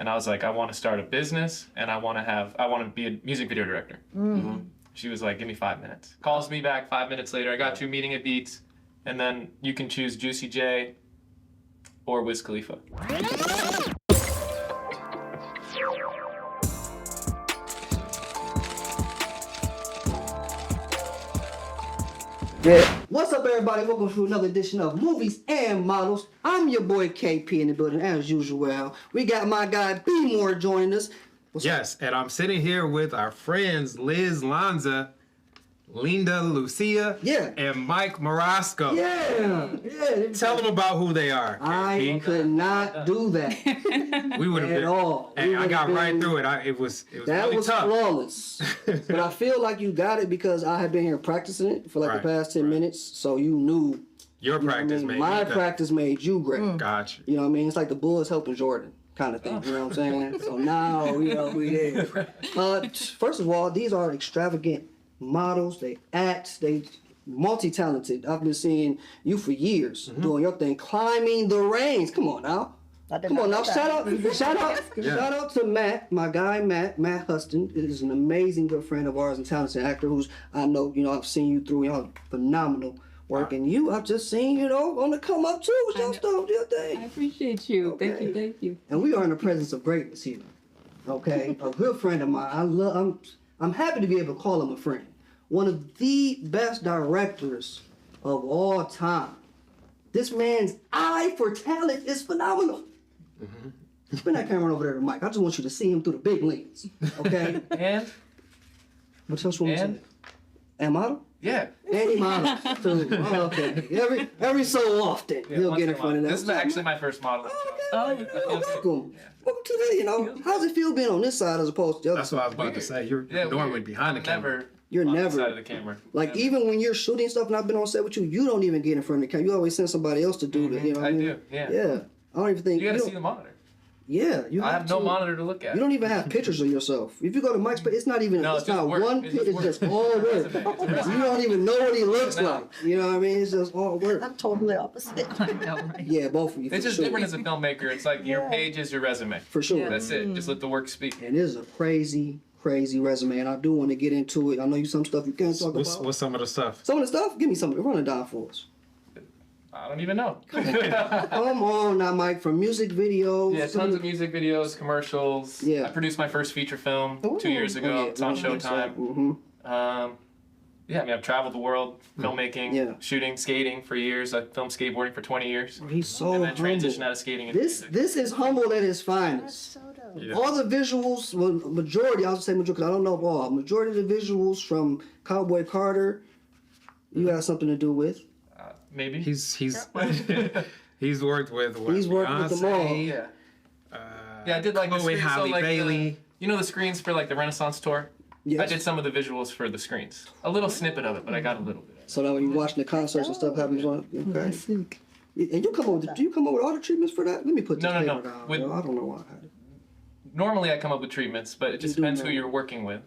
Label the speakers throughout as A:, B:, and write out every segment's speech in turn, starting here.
A: And I was like, I want to start a business, and I want to be a music video director. She was like, give me 5 minutes. Calls me back 5 minutes later. I got you meeting at Beats, and then you can choose Juicy J or Wiz Khalifa.
B: Yeah. What's up, everybody? Welcome to another edition of Movies and Models. I'm your boy KP in the building, as usual. We got my guy B More joining us.
C: Yes, and I'm sitting here with our friends Liz, Lanza, Leenda, Lucia, and Mike Marasco.
B: Yeah.
C: Tell them about who they are.
B: I could not do that.
C: We would have been.
B: All.
C: And I got right through it. It was
B: that
C: really
B: was
C: tough.
B: Flawless. But I feel like you got it because I have been here practicing it for like the past 10 minutes, so you knew.
C: Your practice made
B: my practice made you great.
C: Gotcha.
B: You know what I mean? It's like the Bulls helping Jordan kind of thing. You know what I'm saying? So now, we there. First of all, these are extravagant models. They act. They multi-talented. I've been seeing you for years doing your thing, climbing the range. Come on now. Come on now. Shout out to Matt, my guy Matt Huston. Is an amazing good friend of ours and talented actor who's I know, I've seen you through phenomenal work, and I've just seen, on the come up too with your stuff, your thing.
D: I appreciate you.
B: Okay.
D: Thank you.
B: And we are in the presence of greatness here. Okay? A good friend of mine. I'm happy to be able to call him a friend. One of the best directors of all time. This man's eye for talent is phenomenal. Spin that camera over there to Mike. I just want you to see him through the big lens. Okay?
A: And?
B: What else you want to say? And model?
A: Yeah.
B: And he models too. Okay. Every so often he'll get in front of that.
A: This is actually my first model.
B: Welcome. Welcome to that, How's it feel being on this side as opposed to the other
C: That's
B: side?
C: what I was about to say. You're normally behind the camera.
B: You're
A: on
B: never
A: the side of the camera.
B: Like even when you're shooting stuff and I've been on set with you, you don't even get in front of the camera. You always send somebody else to do it. You know what I mean?
A: do. Yeah.
B: Yeah. I don't even think
A: You gotta see the monitor.
B: Yeah, you
A: I have no monitor to look at.
B: You don't even have pictures of yourself. If you go to Mike's page, it's not even.
A: No,
B: it's not
A: work.
B: one picture. It's just all work. You don't even know what he looks like. You know what I mean? It's just all work.
E: I'm totally opposite.
D: I know, right?
B: Yeah, both of you.
A: It's just different as a filmmaker. It's like your page is your resume.
B: For sure.
A: That's it. Just let the work speak.
B: And it is a crazy resume, and I do want to get into it. I know you some stuff you can't talk about.
C: What's some of the stuff?
B: Some of the stuff? Give me some of it. Run it down for us.
A: I don't even know.
B: Come on now, Mike. From music videos.
A: Yeah, tons of music videos, commercials.
B: Yeah.
A: I produced my first feature film 2 years ago. It's on Showtime. I've traveled the world filmmaking, shooting, skating for years. I filmed skateboarding for 20 years.
B: He's so
A: and then transitioned
B: humble.
A: out of skating into music.
B: This is humble at his finest.
C: Yeah.
B: All the visuals, well, majority, I'll say majority because I don't know all. Majority of the visuals from Cowboy Carter, you got something to do with.
A: Maybe.
C: He's worked with
B: He's worked with them all.
A: Yeah. I did like
C: Chloe Halle Bailey.
A: The screens for like the Renaissance tour.
B: Yes.
A: I did some of the visuals for the screens. A little snippet of it, but I got a little bit.
B: So now when you're watching the concerts and stuff happens on, okay. And you come up with, do you come up with all the treatments for that? Let me put this paper down. I don't know why.
A: Normally I come up with treatments, but it just depends who you're working with.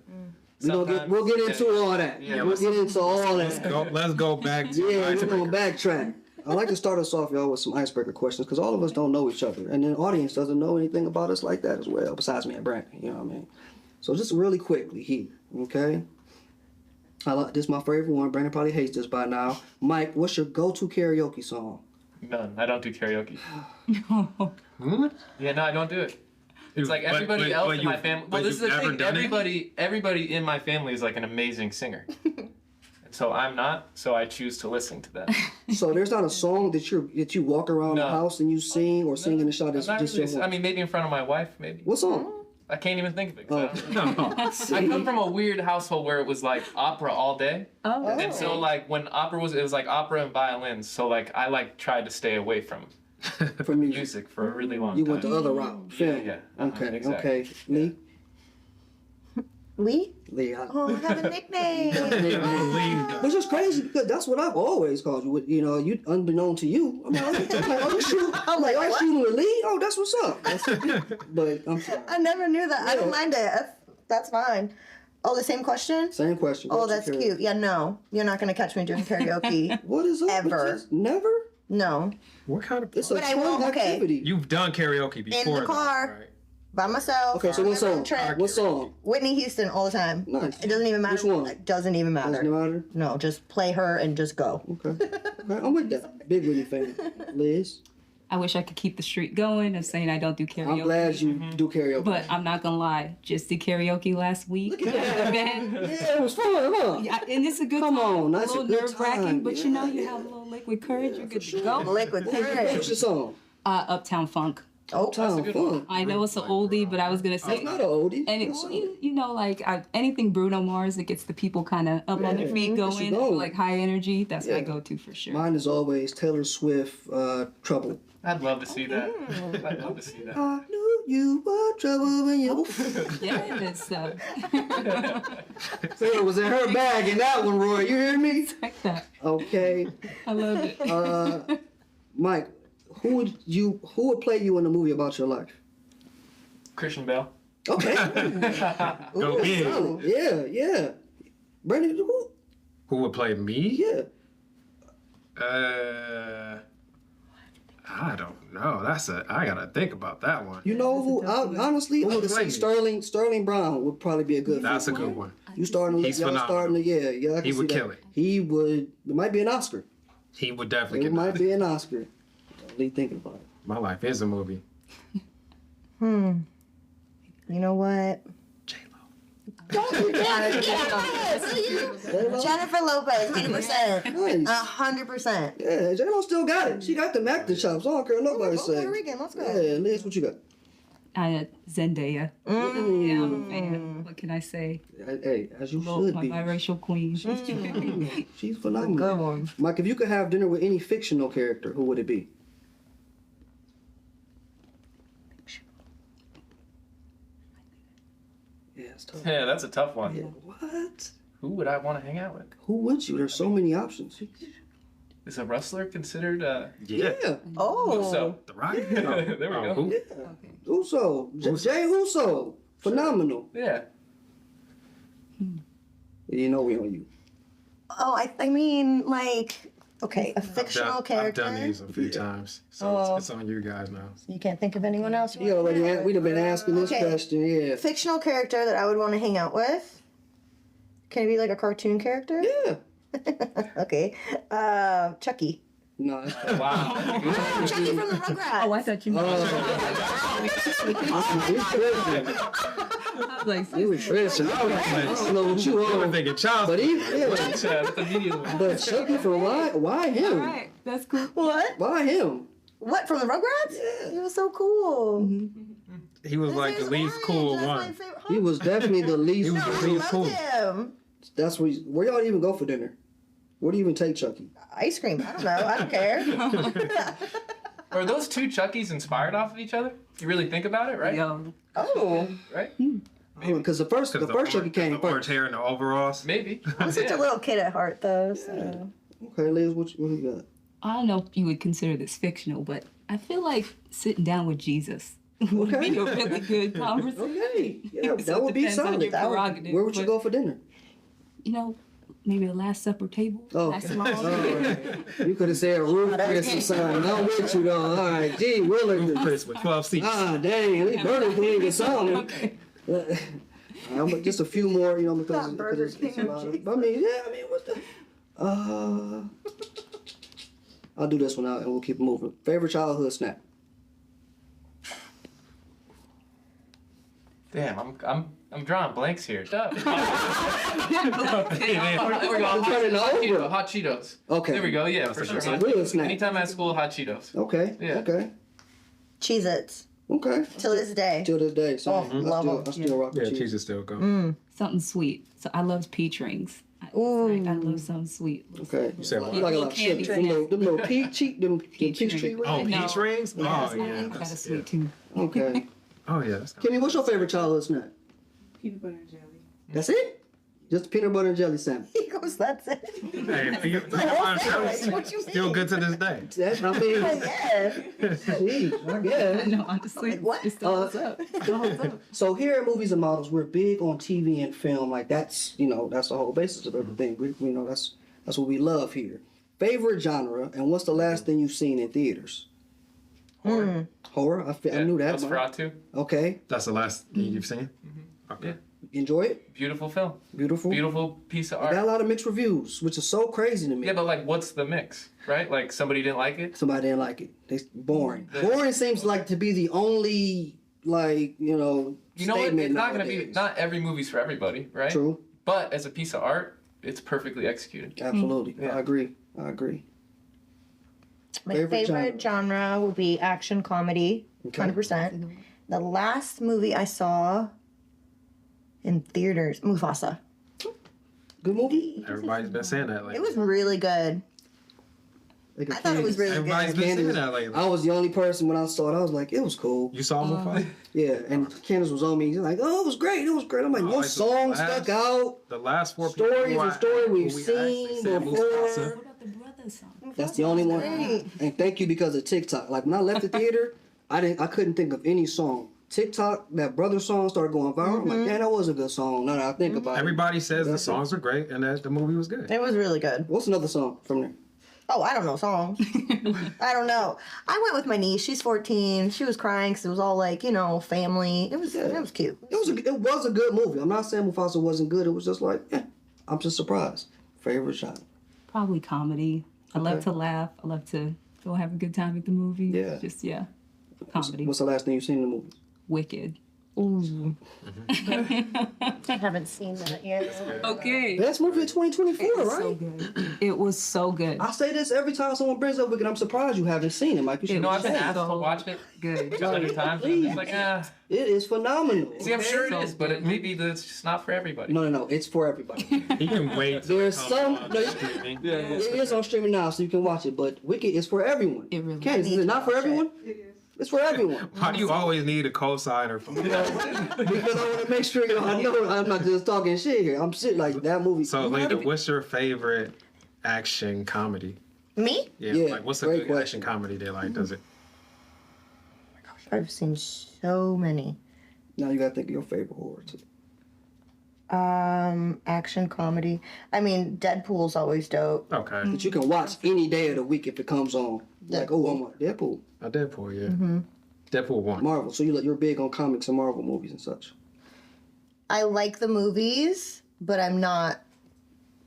B: We'll get into all that.
A: Yeah,
B: we'll get into all that.
C: Let's go back to
B: we're going to backtrack. I like to start us off, y'all, with some icebreaker questions because all of us don't know each other. And the audience doesn't know anything about us like that as well, besides me and Brandon, you know what I mean? So just really quickly here, okay? This is my favorite one. Brandon probably hates this by now. Mike, what's your go-to karaoke song?
A: None. I don't do karaoke. Yeah, no, I don't do it. It's like everybody else in my family. Well, this is the thing. Everybody in my family is like an amazing singer. So I'm not. So I choose to listen to that.
B: So there's not a song that you walk around the house and you sing or sing in the shot. That's just your voice.
A: I mean, maybe in front of my wife, maybe.
B: What song?
A: I can't even think of it. I come from a weird household where it was like opera all day.
D: Oh.
A: And so like when opera it was like opera and violins. So like I tried to stay away from music for a really long time.
B: You went the other route.
A: Yeah.
B: Okay.
A: Exactly.
B: Okay. Lee.
E: Lee?
B: Lee.
E: Oh, I have a nickname.
B: Which is crazy because that's what I've always called you. You unbeknown to you. I'm like, are you shooting? I'm like, are you shooting with Lee? Oh, that's what's up. But I'm sorry.
E: I never knew that. I don't mind it. That's fine. Oh, the same question?
B: Same question.
E: Oh, that's cute. Yeah, no. You're not going to catch me doing karaoke.
B: What is up?
E: Ever.
B: Never?
E: No.
C: What kind of?
B: It's a
E: But I will,
B: fun
E: okay.
B: activity.
C: You've done karaoke before.
E: In the car.
C: Right?
E: by myself.
B: Okay, so what song? What song?
E: Whitney Houston all the time.
B: Nice.
E: It doesn't even matter.
B: Which one?
E: It doesn't even matter.
B: Doesn't matter?
E: No, just play her and just go.
B: Okay. I'm with that. Big Whitney fan. Liz?
D: I wish I could keep the streak going of saying I don't do karaoke.
B: I'm glad you do karaoke.
D: But I'm not gonna lie, just did karaoke last week.
B: Look at that.
D: Man.
B: Yeah, it was fun, huh?
D: Yeah, and it's a good
B: Come
D: time.
B: on, that's
D: a
B: a
D: little
B: good
D: nerve-wracking,
B: time.
D: but you know, you have a little liquid courage, you're good to go.
E: Liquid
B: What's
E: courage.
B: your song?
D: Uptown Funk.
B: Uptown Funk.
D: I know it's an oldie, but I was gonna say,
B: That's not an oldie.
D: and it, you know, like anything Bruno Mars that gets the people kind of up on their feet
B: gets you
D: going,
B: going.
D: like high energy. That's my
B: Yeah.
D: go-to for sure.
B: Mine is always Taylor Swift, Trouble.
A: I'd love to see that. I'd love to see that.
B: I knew you were trouble when you...
D: Yes,
B: Taylor was in her bag in that one, Roy. You hear me?
D: like that.
B: Okay.
D: I love it.
B: Mike, who would play you in a movie about your life?
A: Christian Bale.
B: Okay.
C: Go big.
B: Solid. Yeah. Brandon, who?
C: Who would play me?
B: Yeah.
C: I don't know. I gotta think about that one.
B: You know who? Honestly, I
C: Who
B: would
C: would play
B: say
C: me?
B: Sterling Brown would probably be a good.
C: That's a
B: fit for
C: good
B: you.
C: one.
B: You starting to
C: He's
B: y'all
C: phenomenal.
B: starting to I can
C: He
B: see
C: would
B: that.
C: kill it.
B: He would. It might be an Oscar.
C: He would definitely
B: It
C: get
B: might
C: nominated.
B: be an Oscar. Lee thinking about it.
C: My life is a movie.
E: You know what? Jennifer Lopez, 100%.
B: Nice.
E: 100%.
B: Yeah, J-Lo still got it. She got them acting chops. I don't care what nobody say.
E: Puerto Rican, let's go.
B: Yeah, Liz, what you got?
D: Zendaya. Yeah, I'm a fan. What can I say?
B: Hey, as you
D: Little,
B: should
D: my
B: be.
D: biracial queen.
B: She's phenomenal.
E: Good one.
B: Mike, if you could have dinner with any fictional character, who would it be? Yeah, it's tough.
A: Yeah, that's a tough one.
B: Yeah, what?
A: Who would I want to hang out with?
B: Who would you? There's so many options.
A: Is a wrestler considered?
C: Yeah.
E: Oh.
A: So
C: The Rock?
A: There we go.
C: Who?
B: Yeah. Uso. Jay Uso. Phenomenal.
A: Yeah.
B: You know we on you.
E: Oh, I mean, like, okay, a fictional character.
C: I've done these a few times, so it's on you guys now.
E: You can't think of anyone else?
B: You already we'd have been asking this
E: Okay.
B: question, yeah.
E: Fictional character that I would want to hang out with. Can it be like a cartoon character?
B: Yeah.
E: Okay. Chucky.
B: No, that's
A: Wow.
E: Chucky from the Rugrats.
D: Oh, I thought you meant.
B: you were tripping. I don't know what you
C: I'm
B: on.
C: thinking child.
B: But he, yeah,
A: That's the media one.
B: but Chucky for why
D: All
B: him?
D: right, that's cool.
E: What?
B: Why him?
E: What, from the Rugrats? He was so cool.
C: He was like the least cool one.
B: He was definitely the least.
C: He was the
E: I
C: least
E: loved
C: cool.
E: him.
B: That's where y'all even go for dinner? Where do you even take Chucky?
E: Ice cream. I don't know. I don't care.
A: Are those two Chuckies inspired off of each other? You really think about it, right?
D: Yo,
E: Oh.
A: Right?
B: Because the first Chucky came
C: the orange
B: first.
C: hair and the overalls.
A: Maybe.
E: I'm such
A: Yeah.
E: a little kid at heart, though. So.
B: Okay, Liz, what you got?
D: I don't know if you would consider this fictional, but I feel like sitting down with Jesus would
B: Okay.
D: be a really good conversation.
B: Okay, yeah,
D: So
B: that
D: it
B: would be
D: depends on
B: solid.
D: your prerogative,
B: Where would you
D: but,
B: go for dinner?
D: You know, maybe a Last Supper table.
B: Oh,
D: Last
B: okay.
D: long.
B: You could have said Ruth Chris or something. I'm with you though. All right, gee, Willard.
C: Chris with 12 seats.
B: Ah, dang, at least Burger King or something.
D: Okay.
B: But just a few more, you know, because
E: Not Burger
B: it's a
E: King,
B: lot of, I mean, what's the? I'll do this one out and we'll keep moving. Favorite childhood snack?
A: Damn, I'm drawing blanks here. Shut up.
B: I'm turning over.
A: Hot Cheetos.
B: Okay.
A: There we go. Yeah, for sure.
B: That's a real snack.
A: Anytime at school, hot Cheetos.
B: Okay.
A: Yeah.
B: Okay.
E: Cheez-Its.
B: Okay.
E: Till this day.
B: Till this day, so
E: Oh, love 'em.
B: I still rock
C: Yeah,
B: with cheese.
C: cheese is still go.
D: Something sweet. So I love peach rings.
E: Ooh.
D: I love something sweet.
B: Okay.
C: You said what?
B: You like a lot of
D: Candy
B: sugar. Them little peach
D: Peach
B: tree
D: ring.
B: rings?
C: Oh,
D: No.
C: peach rings?
D: Yes,
C: Oh, yeah.
D: I got a sweet tooth.
B: Okay.
C: Oh, yeah. That's
B: Kimmy, what's your favorite childhood snack?
F: Peanut butter and jelly.
B: That's it? Just peanut butter and jelly sandwich.
E: He goes, that's it.
C: Hey,
E: What you
C: still
E: mean?
C: good to this day.
B: That's I mean,
E: Yeah.
B: geez, I guess.
D: No, honestly,
E: What?
D: it still holds up. It still holds up.
B: So here at Movies and Models, we're big on TV and film. Like that's that's the whole basis of everything. We know that's what we love here. Favorite genre, and what's the last thing you've seen in theaters?
A: Horror.
B: Horror. I knew that.
A: Nosferatu.
B: Okay.
C: That's the last thing you've seen? Okay.
A: Yeah.
B: Enjoy it.
A: Beautiful film.
B: Beautiful.
A: Beautiful piece of
B: I got
A: art.
B: a lot of mixed reviews, which is so crazy to me.
A: Yeah, but like, what's the mix, right? Like, somebody didn't like it.
B: Somebody didn't like it. It's boring. Boring seems like to be the only, like,
A: You know what?
B: statement
A: It's not gonna be.
B: nowadays.
A: Not every movie's for everybody, right?
B: True.
A: But as a piece of art, it's perfectly executed.
B: Absolutely.
A: Yeah.
B: I agree.
E: My
B: Favorite
E: favorite genre will be action comedy,
B: Okay.
E: 100%. The last movie I saw in theaters, Mufasa.
B: Good movie.
C: Everybody's been saying that lately.
E: It was really good.
B: Like a
E: I thought it was
B: Candace.
E: really
C: Everybody's
E: good.
C: been saying
B: Candace.
C: that lately.
B: I was the only person when I saw it. I was like, it was cool.
C: You saw Mufasa?
B: Yeah, and Candace was on me. She's like, oh, it was great. It was great. I'm like, no
C: like the
B: song
C: last-
B: stuck out.
C: The last 4
B: Stories
C: people
B: and story we've
C: who we
B: seen
C: actually said
B: before.
C: Mufasa.
D: What about the brother song?
B: That's the only one.
E: Great.
B: And thank you because of TikTok. Like when I left the theater, I couldn't think of any song. TikTok, that brother song started going viral. I'm like, yeah, that was a good song. Now that I think about it.
C: Everybody says the
B: That's it.
C: songs are great and that the movie was good.
E: It was really good.
B: What's another song from there?
E: Oh, I don't know songs. I don't know. I went with my niece. She's 14. She was crying because it was all like, family. It was cute.
B: It was a good movie. I'm not saying Mufasa wasn't good. It was just like, I'm just surprised. Favorite genre.
D: Probably comedy. I love
B: Okay.
D: to laugh. I love to go have a good time at the movie.
B: Yeah.
D: Just comedy.
B: What's the last thing you've seen in the movie?
D: Wicked.
E: Ooh. I haven't seen that yet.
D: Okay.
B: Best movie of 2024,
D: It was
B: right?
D: so good. It was so good.
B: I say this every time someone brings up Wicked. I'm surprised you haven't seen it, Mike. You should
A: You know, I've been
B: say it.
A: asked to watch it
D: Good.
A: 200 times. And I'm just like,
B: It is phenomenal.
A: See, I'm sure it is, but it maybe it's just not for everybody.
B: No. It's for everybody.
C: He can wait. till
B: There's
C: it comes
B: some.
C: on
B: No,
C: streaming.
B: it is on streaming now, so you can watch it. But Wicked is for everyone.
D: It really
B: Candace, is it not for everyone? It's for everyone.
C: Why do you always need a co-signer for
B: Because I want to make sure I know I'm not just talking shit here. I'm shit like that movie.
C: So, Leenda, what's your favorite action comedy?
E: Me?
B: Yeah,
C: like what's a
B: great
C: good
B: question.
C: action comedy that like does it?
E: I've seen so many.
B: Now you gotta think of your favorite horror too.
E: Action comedy. I mean, Deadpool's always dope.
C: Okay,
B: That you can watch any day of the week if it comes on. Like, oh, I'm on Deadpool.
C: a Deadpool, yeah. Deadpool 1.
B: Marvel. So you're big on comics and Marvel movies and such.
E: I like the movies, but I'm not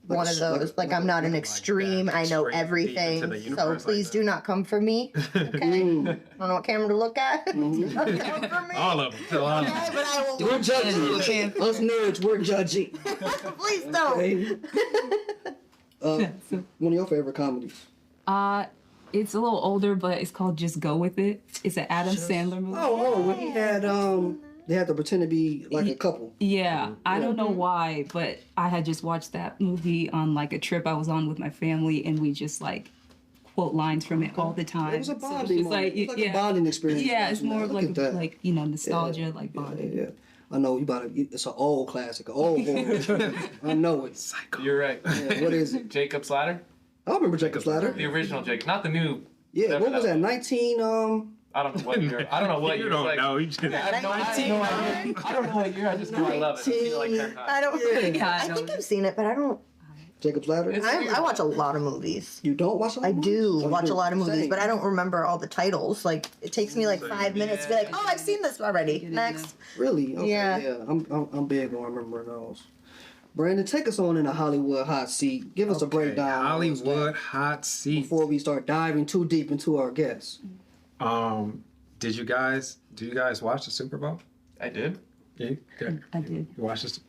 E: one of those. Like, I'm not an extreme.
C: that
E: I know
C: extreme
E: everything.
C: deep into the
E: So
C: universe like
E: please
C: that.
E: do not come for me. Okay. I don't know what camera to look at. Don't come for me.
C: All of them. All of them.
E: Okay, but I will.
B: We're judging. Us nerds, we're judging.
E: Please don't.
B: Okay. One of your favorite comedies.
D: It's a little older, but it's called Just Go With It. It's an Adam Sandler movie.
B: Oh, when he had they had to pretend to be like a couple.
D: Yeah, I don't know why, but I had just watched that movie on like a trip I was on with my family, and we just like quote lines from it all the time.
B: It was a
D: So
B: bonding
D: just
B: moment. It was like a bonding experience.
D: Yeah, it's more of
B: Look at that.
D: like nostalgia, like bonding.
B: Yeah. I know you about to. It's an old classic, an old horror. I know it.
A: You're right.
B: Yeah, what is it?
A: Jacob's Ladder?
B: I remember Jacob's Ladder.
A: The original Jacob, not the new.
B: Yeah,
A: whatever
B: what was that? 19.
A: I don't know what year. I don't know what
C: You
A: year.
C: don't
A: Like,
C: know. You just,
A: I have no idea. I don't know what year. I just know I love it. I've seen it like 10 times.
E: I don't.
D: Yeah,
E: I think I've seen it, but I don't.
B: Jacob's Ladder.
E: I watch a lot of movies.
B: You don't watch?
E: I do watch a lot of movies, but I don't remember all the titles. Like it takes me like 5 minutes to be like, oh, I've seen this already. Next.
B: Really? Okay,
E: Yeah.
B: I'm big on remembering those. Brandon, take us on in the Hollywood hot seat. Give us a breakdown.
C: Hollywood hot seat.
B: Before we start diving too deep into our guests.
C: Do you guys watch the Super Bowl?
A: I did.
C: Yeah, good.
D: I did.
C: You watch this?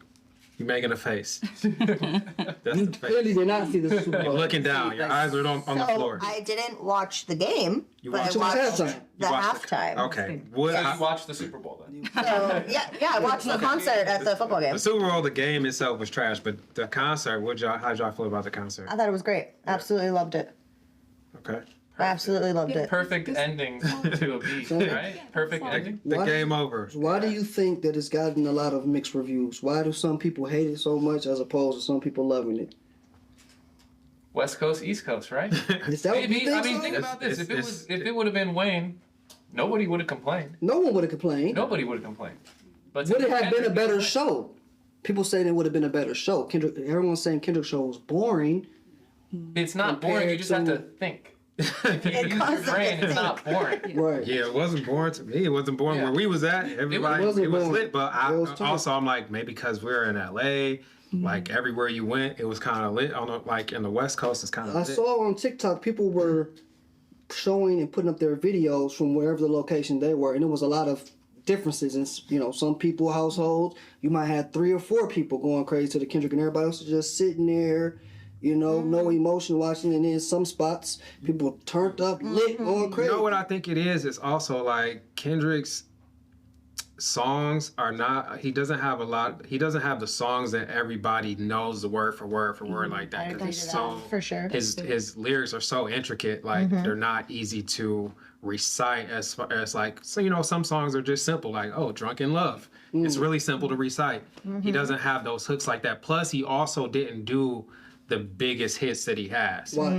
C: You making a face. That's the face.
B: Clearly did not see the Super
C: You're
B: Bowl.
C: looking down. Your eyes are on the
E: So
C: floor.
E: I didn't watch the game,
C: You
E: but I
C: watched
B: the
E: watched
B: halftime.
E: the
C: You watched
E: halftime.
C: Okay. What?
A: So you watched the Super Bowl then?
E: So yeah, I watched the concert at the football game.
C: The Super Bowl, the game itself was trash, but the concert, how'd y'all feel about the concert?
E: I thought it was great. Absolutely loved it.
C: Okay.
E: I absolutely loved it.
A: Perfect ending to a beat, right? Perfect ending.
C: The
B: Why-
C: game over.
B: Why do you think that it's gotten a lot of mixed reviews? Why do some people hate it so much as opposed to some people loving it?
A: West Coast, East Coast, right?
B: Is that what you
A: Maybe.
B: think
A: I mean,
B: so?
A: think about this.
C: It's-
A: If it would have been Wayne, nobody would have complained.
B: No one would have complained.
A: Nobody would have complained. But
B: Would it have been a
A: Kendrick,
B: better show? People say it would have been a better show. Everyone's saying Kendrick's show was boring.
A: It's not boring. You just have to think. If you use your brain, it's not boring.
B: Right.
C: Yeah, it wasn't boring to me. It wasn't boring
A: Yeah.
C: where we was at. Everybody,
B: wasn't
C: it was
B: boring.
C: lit. But
B: It was tough.
C: also, I'm like, maybe because we're in LA, like everywhere you went, it was kind of lit. On the, like in the West Coast, it's kind of
B: I
C: lit.
B: saw on TikTok people were showing and putting up their videos from wherever the location they were, and it was a lot of differences in, you know, some people households. You might have 3 or 4 people going crazy to the Kendrick, and everybody else is just sitting there, you know, no emotion watching. And then some spots, people turned up, lit, going crazy.
C: You know what I think it is? It's also like Kendrick's songs are not. He doesn't have a lot. He doesn't have the songs that everybody knows the word for word for word like that.
E: I
C: Because
E: agree
C: he's
E: to
C: so
E: that, for sure.
C: his lyrics are so intricate. Like they're not easy to recite as far as like, so you know, some songs are just simple, like, oh, drunk in love. It's really simple to recite. He doesn't have those hooks like that. Plus he also didn't do the biggest hits that he has.
B: Why?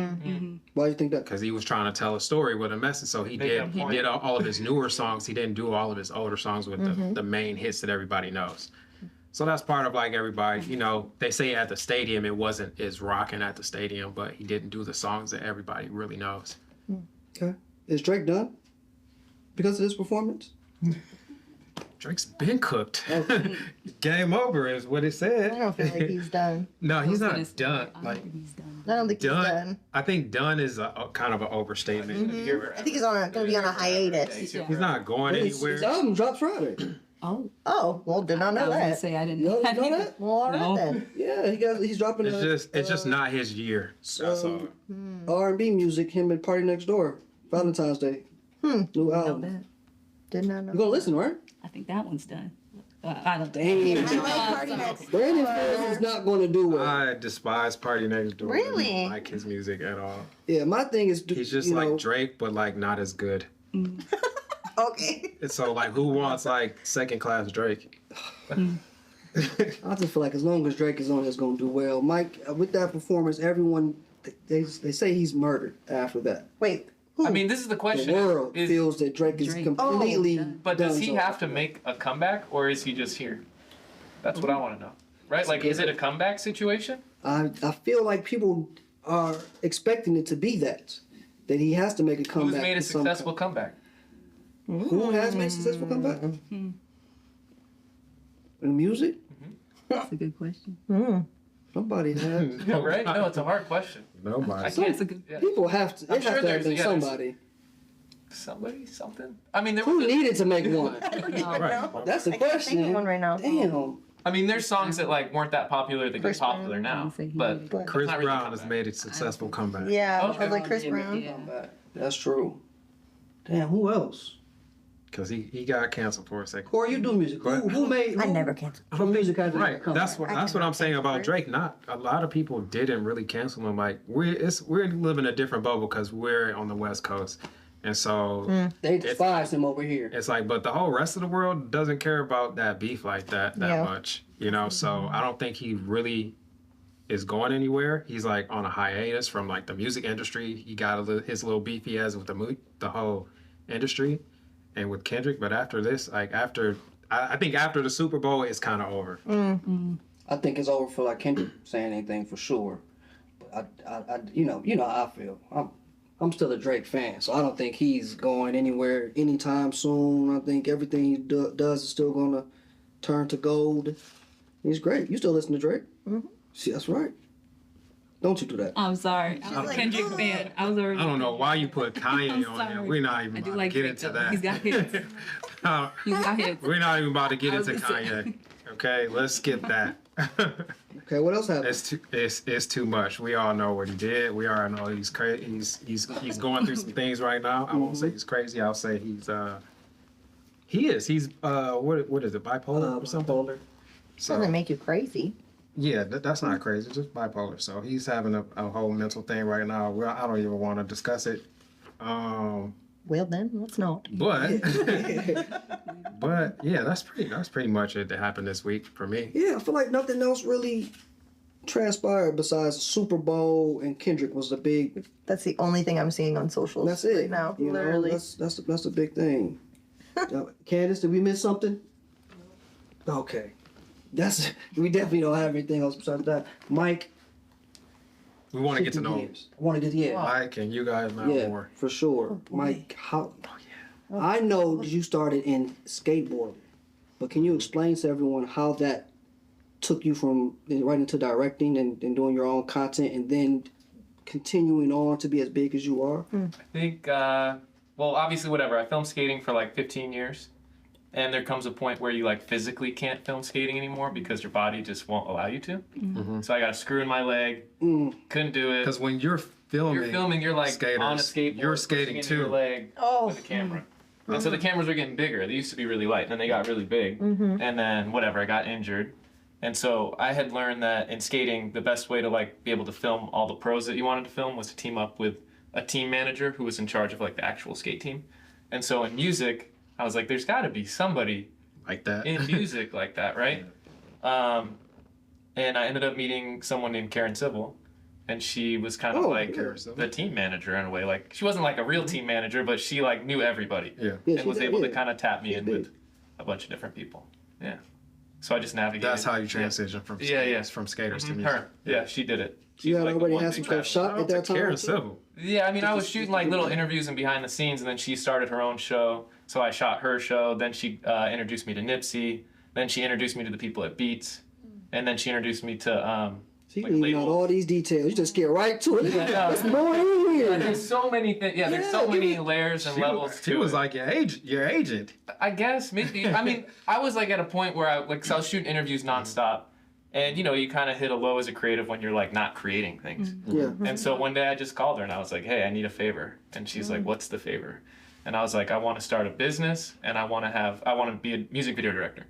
B: Why do you think that?
C: Because he was trying to tell a story with a message. So he
A: Make
C: did
A: a point.
C: he did all of his newer songs. He didn't do all of his older songs with the main hits that everybody knows. So that's part of like everybody, you know, they say at the stadium it wasn't as rocking at the stadium, but he didn't do the songs that everybody really knows.
B: Okay. Is Drake done because of this performance?
C: Drake's been cooked. Game over is what it
E: I
C: said.
E: don't feel like he's done.
C: No, he's not
D: Gonna say,
C: done.
D: I don't
C: Like
D: think he's done.
E: I don't think he's
C: done.
E: done.
C: I think done is a kind of an overstatement.
E: I think he's gonna be on a hiatus.
C: He's not going anywhere.
B: His album drops Friday.
D: Oh,
E: Oh, well, did not
D: I
E: know
D: was gonna
E: that.
D: say I didn't.
B: You
D: I
B: know
D: didn't-
B: that?
E: Well, all right
D: No.
E: then.
B: Yeah, he's dropping
C: It's just not his year. That's all.
B: R&B music. Him and Party Next Door. Valentine's Day. New
D: know
B: album.
D: that.
E: Did not know.
B: You gonna listen, right?
D: I think that one's done. I don't.
B: Damn.
E: I like Party Next.
B: Brandon Flores is not going to do well.
C: I despise Party Next Door.
E: Really?
C: I don't like his music at all.
B: Yeah, my thing is,
C: He's just
B: you
C: like
B: know,
C: Drake, but like not as good.
E: Okay.
C: It's so like who wants like second class Drake?
B: I just feel like as long as Drake is on, it's going to do well. Mike, with that performance, everyone they say he's murdered after that.
E: Wait.
A: I mean, this is the
B: The
A: question.
B: world
A: Is,
B: feels that Drake is
D: Drake.
B: completely.
A: but does he
B: done
A: have to make a comeback, or is he just here? That's what I want to know. Right? Like, is it a comeback situation?
B: I feel like people are expecting it to be that he has to make a comeback.
A: Who's made a
B: in some
A: successful comeback?
B: Who has made a successful comeback? In music?
D: That's a good question.
B: Somebody has.
A: Right? No, it's a hard question.
C: Nobody.
A: I can't.
D: That's a good.
A: Yeah.
B: People have to. It
A: I'm
B: has
A: sure
B: to have
A: there's-
B: been
A: yeah, there's-
B: somebody.
A: Somebody, something. I mean, there
B: Who
A: was.
B: needed to make one?
C: Right.
B: That's the
E: I can't think
B: question.
E: of one right now.
B: Damn.
A: I mean, there's songs that like weren't that popular that get
E: Chris
A: popular
E: Brown.
A: now,
D: Say he
A: but
D: made
E: But
C: Chris
A: Not really
C: Brown
A: comeback.
C: has made a successful comeback.
E: yeah,
A: Okay.
E: I was like Chris
D: Yeah.
E: Brown.
D: Yeah.
B: That's true. Damn, who else?
C: Because he got canceled for a second.
B: Corey, you do music. Who made?
E: I
B: who-
E: never canceled.
B: Who music has
C: Right.
B: a comeback?
C: That's what I'm saying about Drake. Not a lot of people didn't really cancel him. Like we're living a different bubble because we're on the West Coast, and so
B: They despise him over here.
C: it's like, but the whole rest of the world doesn't care about that beef like that
E: Yeah.
C: much, you know. So I don't think he really is going anywhere. He's like on a hiatus from like the music industry. He got his little beef he has with the whole industry, and with Kendrick. But after this, like I think after the Super Bowl, it's kind of over.
B: I think it's over for like Kendrick saying anything for sure. But I you know how I feel. I'm still a Drake fan, so I don't think he's going anywhere anytime soon. I think everything he does is still gonna turn to gold. He's great. You still listen to Drake? Mm-hmm. See, that's right. Don't you do that?
D: I'm sorry. I'm a
E: like,
D: Kendrick
E: "Oh."
D: fan. I was already.
C: I don't know why you put Kanye
D: I'm
C: on there.
D: sorry.
C: We're not
D: I
C: even
D: do
C: about
D: like
C: to get
D: Drake,
C: into
D: though.
C: that.
D: He's got hits. He's got hits.
C: We're not even about to get
D: I was
C: into
D: gonna say.
C: Kanye. Okay, let's skip that.
B: Okay, what else happened?
C: It's too much. We all know what he did. We all know he's crazy. He's going through some things right now. I won't say he's crazy. I'll say he's what is it, bipolar or something?
B: Bipolar.
E: Doesn't make you crazy.
C: Yeah, that's not crazy. Just bipolar. So he's having a whole mental thing right now. Well, I don't even want to discuss it.
E: Well then, let's not.
C: But but yeah, that's pretty much it that happened this week for me.
B: Yeah, I feel like nothing else really transpired besides the Super Bowl and Kendrick was the big.
E: That's the only thing I'm seeing on socials
B: That's it.
E: right now.
B: You
E: Literally.
B: know, that's the big thing. Candace, did we miss something? Okay, we definitely don't have anything else besides that. Mike,
C: We want to get to
B: 50
C: know
B: years. I want to get
C: Mike and you guys know
B: yeah,
C: more.
B: for sure. Mike, how? I know that you started in skateboarding, but can you explain to everyone how that took you from right into directing and doing your own content, and then continuing on to be as big as you are?
A: I think, well, obviously, whatever. I filmed skating for like 15 years. And there comes a point where you like physically can't film skating anymore because your body just won't allow you to. So I got a screw in my leg. Couldn't do it.
C: Because when you're filming,
A: you're like
C: skaters,
A: on a skateboard.
C: you're
A: pushing
C: skating
A: into
C: too.
A: Your leg with a camera. And so the cameras were getting bigger. They used to be really light, and then they got really big. And then whatever, I got injured. And so I had learned that in skating, the best way to like be able to film all the pros that you wanted to film was to team up with a team manager who was in charge of like the actual skate team. And so in music, I was like, there's got to be somebody
C: Like that.
A: in music like that, right? And I ended up meeting someone named Karen Civil, and she was kind of like the team manager in a way. Like she wasn't like a real team manager, but she like knew everybody and was able to kind of tap me in with a bunch of different people. Yeah. So I just navigated.
C: That's how you transition from from skaters to music.
A: Her. She did it.
B: You had
A: like
B: already
A: one
B: had
A: big
B: some stuff shot at that time.
C: Karen
B: too?
C: Civil.
A: Yeah, I mean, I was shooting like little interviews and behind the scenes, and then she started her own show. So I shot her show. Then she introduced me to Nipsey. Then she introduced me to the people at Beats, and then she introduced me to
B: So you
A: like
B: leaving out
A: labels.
B: all these details. You just get right to it.
A: Yeah.
B: There's more in here.
A: There's so many things. Yeah, there's so many layers and levels to
C: She was
A: it.
C: like your agent.
A: I guess maybe. I mean, I was like at a point where I so I was shooting interviews nonstop, and you know, you kind of hit a low as a creative when you're like not creating things.
B: Yeah.
A: And so one day I just called her and I was like, hey, I need a favor. And she's like, what's the favor? And I was like, I want to start a business and I want to be a music video director.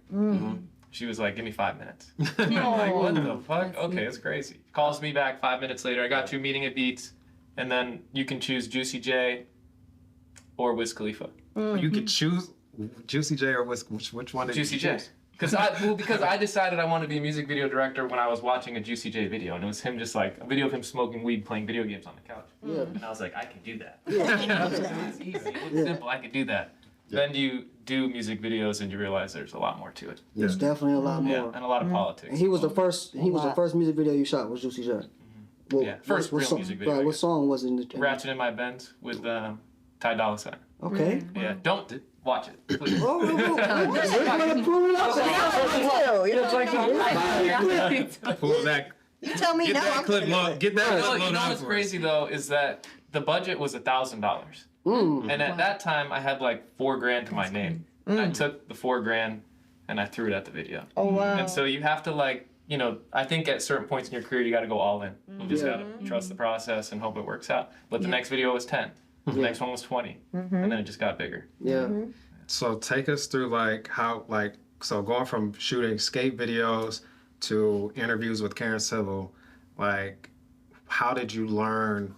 A: She was like, give me 5 minutes. I'm like, what the fuck? Okay, it's crazy. Calls me back 5 minutes later. I got you a meeting at Beats. And then you can choose Juicy J or Wiz Khalifa.
C: You could choose Juicy J or which one did
A: Juicy
C: you
A: J.
C: choose?
A: Because I decided I wanted to be a music video director when I was watching a Juicy J video, and it was him just like a video of him smoking weed, playing video games on the couch.
B: Yeah.
A: And I was like, I can do that. It's easy. It's simple. I could do that. Then you do music videos and you realize there's a lot more to it.
B: There's definitely a lot
A: Yeah,
B: more.
A: and a lot of politics.
B: And he was the first. He was the first music video you shot. Was Juicy J. Well,
A: Yeah, first real music video, I
B: Right, what
A: guess.
B: song was in the?
A: Ratchet in My Benz with Ty Dolla $ign.
B: Okay.
A: Yeah, don't watch it, please.
B: Oh, we're gonna pull it up.
C: Pull that.
E: You tell me
C: Get
E: now.
C: that
E: I'm
C: clip
E: gonna do
C: low.
E: it.
C: Get that
A: You
C: clip
A: know
C: loaded up
A: what's
C: for
A: crazy though is that the budget was $1,000, and at that time I had like $4,000 to my name. And I took the $4,000 and I threw it at the video.
E: Oh wow.
A: And so you have to like, you know, I think at certain points in your career you got to go all in. You just got to trust the process and hope it works out. But the next video was 10. The next one was 20, and then it just got bigger.
B: Yeah.
C: So take us through like how so going from shooting skate videos to interviews with Karen Civil, like how did you learn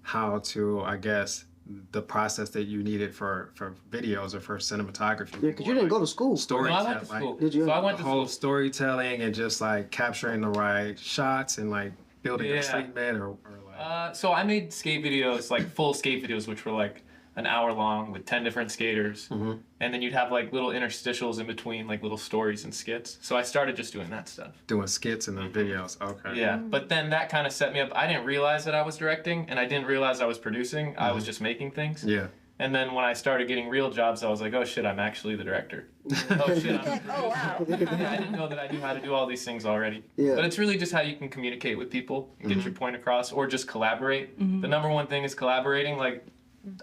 C: how to, I guess, the process that you needed for videos or for cinematography?
B: Yeah, because you didn't go to school.
A: No, I
C: Storytelling,
A: went to school.
B: Did you?
A: So I went
C: the
A: to
C: whole
A: school.
C: storytelling and just like capturing the right shots and like building
A: Yeah.
C: a treatment or like
A: So I made skate videos, like full skate videos, which were like an hour long with 10 different skaters. And then you'd have like little interstitials in between, like little stories and skits. So I started just doing that stuff.
C: doing skits in the videos. Okay.
A: Yeah, but then that kind of set me up. I didn't realize that I was directing, and I didn't realize I was producing. I was just making things.
C: Yeah.
A: And then when I started getting real jobs, I was like, oh shit, I'm actually the director. Oh shit, I'm
E: Oh wow.
A: yeah, I didn't know that I knew how to do all these things already.
B: Yeah.
A: But it's really just how you can communicate with people and get your point across, or just collaborate. The number one thing is collaborating. Like,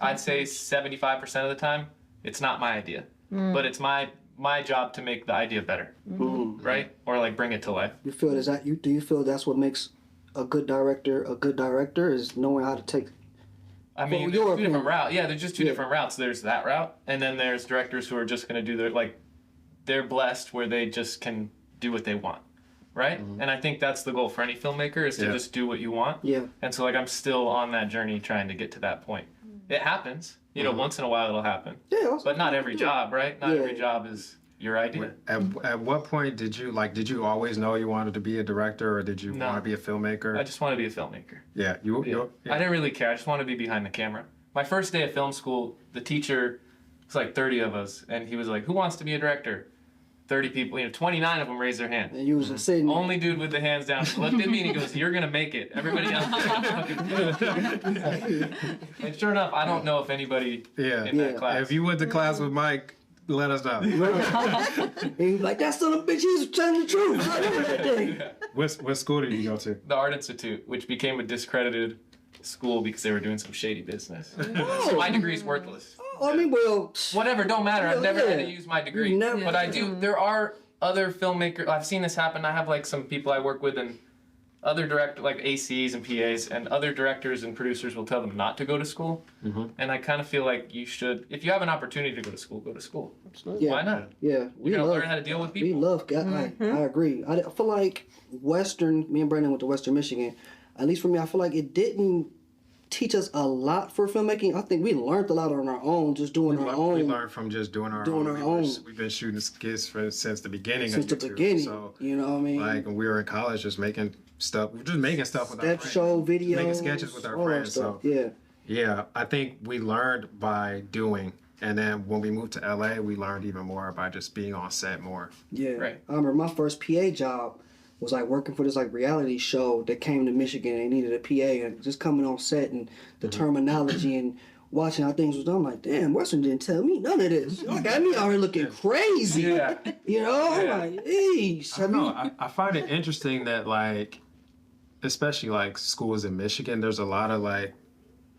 A: I'd say 75% of the time, it's not my idea, but it's my job to make the idea better, right? Or like bring it to life.
B: You feel is that you? Do you feel that's what makes a good director is knowing how to take?
A: I mean,
B: Well,
A: there's
B: your
A: two different
B: opinion.
A: routes. Yeah, there's just two different routes. There's that route, and then there's directors who are just going to do they're blessed where they just can do what they want, right? And I think that's the goal for any filmmaker is to just do what you want.
B: Yeah.
A: And so like I'm still on that journey trying to get to that point. It happens, you know, once in a while it'll happen,
B: Yeah. Also,
A: but not every job, right? Not
B: Yeah.
A: every job is your idea.
C: At what point did you always know you wanted to be a director or did you
A: No.
C: want to be a filmmaker?
A: I just want to be a filmmaker.
C: Yeah.
A: I didn't really care. I just want to be behind the camera. My first day of film school, the teacher, it's like 30 of us, and he was like, "Who wants to be a director?" 30 people, 29 of them raised their hand.
B: And you was just sitting.
A: Only dude with the hands down looked at me and he goes, "You're gonna make it." Everybody else. And sure enough, I don't know if anybody in that class.
C: If you went to class with Mike, let us know.
B: And he was like, that son of a bitch, he's telling the truth. I remember that day.
C: What school did you go to?
A: The Art Institute, which became a discredited school because they were doing some shady business.
B: Oh.
A: So my degree's worthless.
B: Oh, I mean, well,
A: Whatever, don't matter. I've never had to
B: Yeah.
A: use my degree.
B: Never.
A: But I do. There are other filmmakers. I've seen this happen. I have like some people I work with and other directors, like ACs and PAs, and other directors and producers will tell them not to go to school. And I kind of feel like you should, if you have an opportunity to go to school, go to school.
B: yeah.
A: Why not?
B: Yeah, we
A: You're gonna
B: love,
A: learn how to deal with
B: we
A: people.
B: love, I agree. I feel like me and Brandon went to Western Michigan. At least for me, I feel like it didn't teach us a lot for filmmaking. I think we learned a lot on our own, just doing our own.
C: We learned from just doing our own. We've been shooting skits since the beginning.
B: Since the
C: YouTube,
B: beginning,
C: So,
B: you know what I mean?
C: like when we were in college, just making stuff. We're just making stuff with our
B: Step
C: friends.
B: show videos,
C: Making sketches with our
B: all that
C: friends.
B: stuff.
C: So
B: Yeah.
C: yeah, I think we learned by doing. And then when we moved to LA, we learned even more by just being on set more.
B: Yeah.
A: Right.
B: I remember my first PA job was like working for this like reality show that came to Michigan and they needed a PA and just coming on set and the terminology and watching how things was done. I'm like, damn, Western didn't tell me none of this. Y'all got me out here looking crazy.
A: Yeah.
B: You know? I'm like, eesh.
C: I know. I find it interesting that like, especially like schools in Michigan, there's a lot of like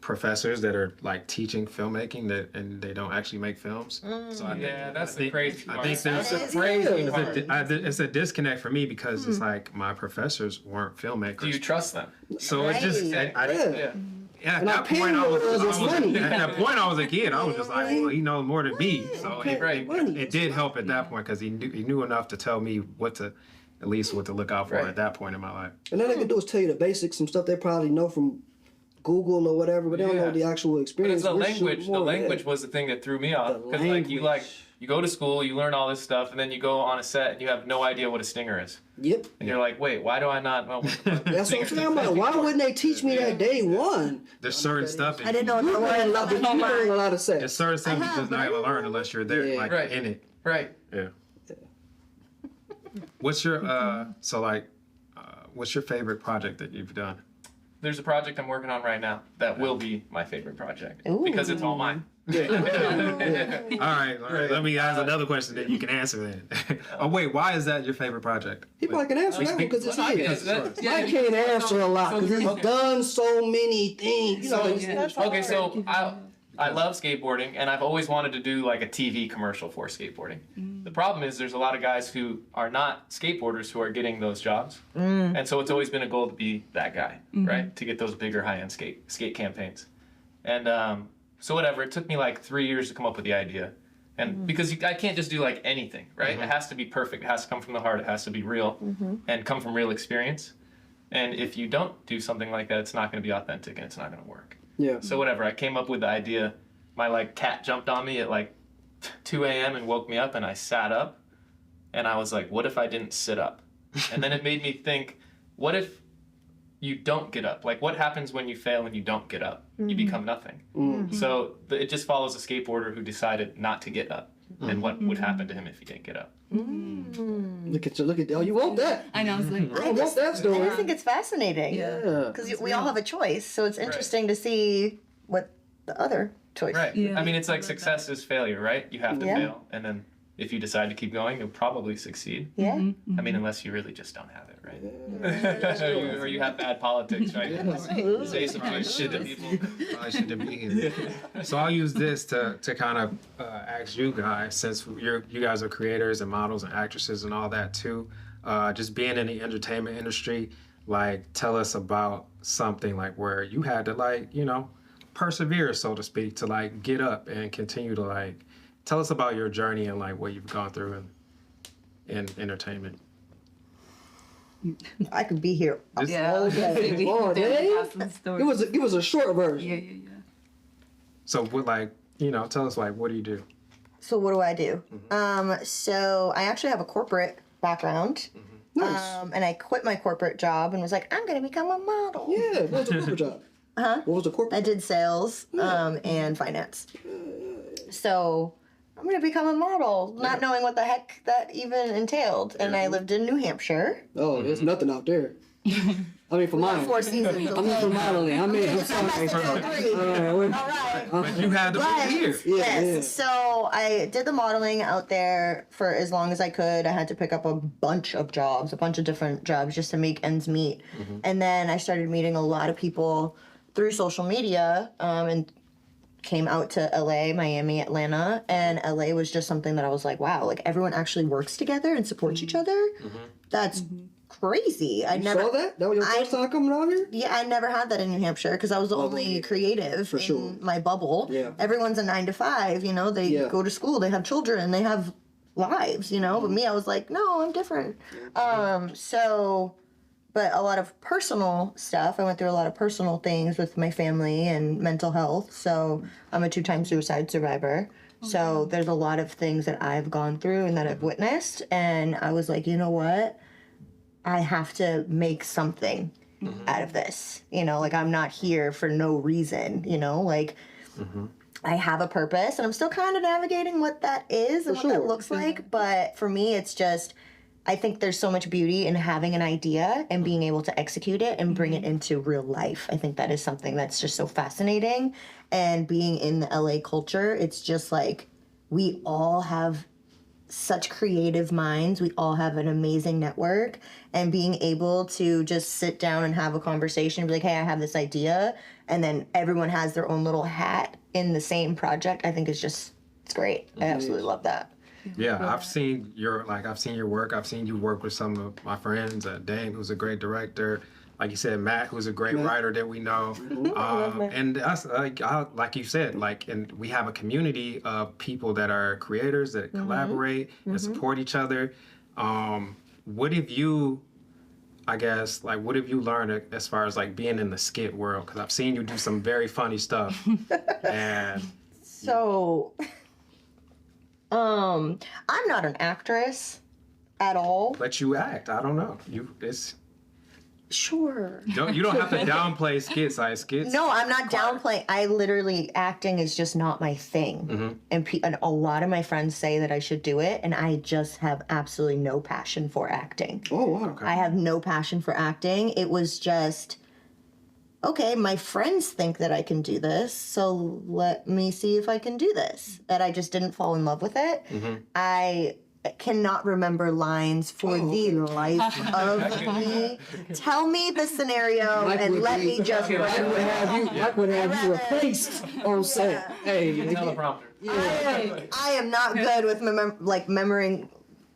C: professors that are like teaching filmmaking and they don't actually make films. So
A: Yeah, that's the crazy part.
C: I think there's
A: That's the crazy part.
C: it's a disconnect for me because it's like my professors weren't filmmakers.
A: Do you trust them?
C: So it's just
E: Right.
B: Yeah.
C: at
B: And I
C: that
B: paid
C: point I was,
B: him because it's money.
C: at that point I was a kid. I was just like, well, he knows more than me. So
A: Right.
C: it did help at that point because he knew enough to tell me what to look out for
A: Right.
C: at that point in my life.
B: And all they can do is tell you the basics, some stuff they probably know from Google or whatever, but they don't know the actual
A: But
B: experience.
A: it's the
B: We're
A: language.
B: shooting
A: The
B: more,
A: language
B: yeah.
A: was the thing that threw me off.
B: The
A: Because like
B: language.
A: you go to school, you learn all this stuff, and then you go on a set and you have no idea what a stinger is.
B: Yep.
A: And you're like, wait, why do I not know what the fuck
B: That's what I'm saying. I'm like, why wouldn't they teach me that day one?
C: There's certain stuff
E: I didn't know
B: You
E: what
B: learn a
E: the
B: lot,
E: word.
B: but you learn a lot of
C: There's
B: sex.
C: certain stuff you're just not gonna learn unless you're there,
B: Yeah.
C: like
A: Right.
C: in it.
A: Right.
C: Yeah. What's your what's your favorite project that you've done?
A: There's a project I'm working on right now that will be my favorite project.
E: Ooh.
A: Because it's all mine.
C: All right. Let me ask another question that you can answer then. Oh wait, why is that your favorite project?
B: He probably can answer that one because it's
A: Well,
B: his.
A: yeah,
B: I can't answer a lot because he's done so many things. You know,
A: Okay, so I love skateboarding, and I've always wanted to do like a TV commercial for skateboarding. The problem is there's a lot of guys who are not skateboarders who are getting those jobs, and so it's always been a goal to be that guy, right? To get those bigger high-end skate campaigns, and so whatever. It took me like 3 years to come up with the idea, and because I can't just do like anything, right? It has to be perfect. It has to come from the heart. It has to be real, and come from real experience. And if you don't do something like that, it's not going to be authentic, and it's not going to work.
B: yeah.
A: So whatever, I came up with the idea. My like cat jumped on me at like 2 a.m. and woke me up, and I sat up, and I was like, what if I didn't sit up? And then it made me think, what if you don't get up? Like, what happens when you fail and you don't get up? You become nothing. So it just follows a skateboarder who decided not to get up, and what would happen to him if he didn't get up.
B: Look at you. Look at oh, you want that?
D: I know. It's like,
B: I want that
E: I
B: story.
E: just think it's fascinating.
B: Yeah.
E: Because we all have a choice, so it's interesting to see what the other choice.
A: Right.
D: Yeah.
A: I mean, it's like success is failure, right? You have to
E: Yeah.
A: fail, and then if you decide to keep going, you'll probably succeed.
E: Yeah.
A: I mean, unless you really just don't have it, right? Or you have bad politics, right? Say some good shit to people.
C: I shouldn't be here. So I'll use this to kind of ask you guys, since you guys are creators and models and actresses and all that too. Just being in the entertainment industry, like tell us about something like where you had to like persevere, so to speak, to like get up and continue to like tell us about your journey and like what you've gone through in entertainment.
E: I could be here.
D: yeah.
B: Okay. Oh, dang. Give us a short version.
D: Yeah.
C: So what tell us like what do you do?
E: So what do I do? So I actually have a corporate background.
B: Nice.
E: And I quit my corporate job and was like, I'm going to become a model.
B: Yeah. What was the corporate job? What was the
E: I
B: corporate?
E: did sales and finance. So I'm gonna become a model, not knowing what the heck that even entailed. And I lived in New Hampshire.
B: Oh, there's nothing out there. I mean, for mine.
E: 4 seasons.
B: I'm not for modeling. I mean, I'm sorry.
E: All right.
C: But you had to
E: But,
C: be here.
E: yes, so I did the modeling out there for as long as I could. I had to pick up a bunch of jobs, a bunch of different jobs just to make ends meet. And then I started meeting a lot of people through social media and came out to LA, Miami, Atlanta. And LA was just something that I was like, wow, like everyone actually works together and supports each other. That's crazy. I never
B: saw that? That was your first time coming out here?
E: Yeah, I never had that in New Hampshire because I was the only creative in
B: sure.
E: my bubble.
B: Yeah.
E: Everyone's a 9 to 5, you know, they go to school, they have children, they have lives, you know. But me, I was like, no, I'm different. But a lot of personal stuff. I went through a lot of personal things with my family and mental health. So I'm a 2-time suicide survivor. So there's a lot of things that I've gone through and that I've witnessed. And I was like, you know what? I have to make something out of this. You know, like I'm not here for no reason, you know, like I have a purpose and I'm still kind of navigating what that is and what that looks like. But for me, it's just, I think there's so much beauty in having an idea and being able to execute it and bring it into real life. I think that is something that's just so fascinating. And being in the LA culture, it's just like we all have such creative minds. We all have an amazing network, and being able to just sit down and have a conversation and be like, hey, I have this idea, and then everyone has their own little hat in the same project, I think is just, it's great. I absolutely love that.
C: Yeah, I've seen your work. I've seen you work with some of my friends. Dane, who's a great director. Like you said, Matt, who's a great writer that we know. And us, like you said, and we have a community of people that are creators that collaborate and support each other. What have you, what have you learned as far as like being in the skit world? Because I've seen you do some very funny stuff. And
E: so, I'm not an actress at all.
C: let you act. I don't know.
E: Sure.
C: You don't have to downplay skits. Skits.
E: No, I'm not downplaying. I literally, acting is just not my thing. And a lot of my friends say that I should do it, and I just have absolutely no passion for acting.
B: Oh, wow.
C: Okay.
E: I have no passion for acting. It was just, okay, my friends think that I can do this, so let me see if I can do this. And I just didn't fall in love with it. I cannot remember lines for the life of me. Tell me the scenario and let me just
B: Mike would have you replaced on set. Hey,
A: Teleprompter.
E: I am not good with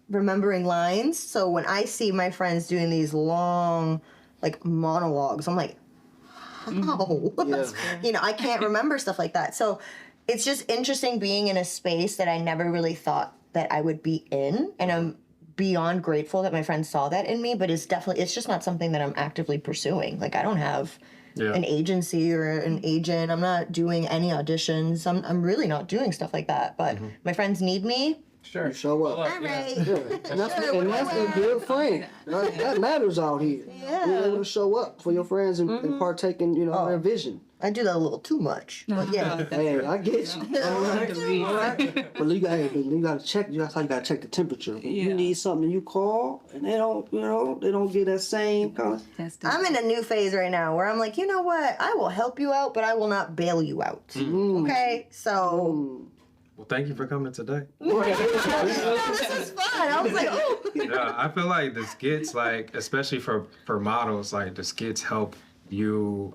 E: remembering lines. So when I see my friends doing these long monologues, I'm like, how? You know, I can't remember stuff like that. So it's just interesting being in a space that I never really thought that I would be in, and I'm beyond grateful that my friends saw that in me, but it's just not something that I'm actively pursuing. Like I don't have an agency or an agent. I'm not doing any auditions. I'm really not doing stuff like that, but my friends need me.
A: Sure.
B: show up.
A: Well,
E: All right.
B: And that's a good friend. That matters out here.
E: Yeah.
B: Being able to show up for your friends and partake in, their vision.
E: I do that a little too much, but yeah.
B: Hey, I get you. All right. But you gotta check. That's how you gotta check the temperature. If you need something, you call, and they don't get that same kind of.
E: I'm in a new phase right now where I'm like, you know what? I will help you out, but I will not bail you out. Okay, so.
C: Well, thank you for coming today.
E: This is fun. I was like, oh.
C: Yeah, I feel like the skits, especially for models, the skits help you,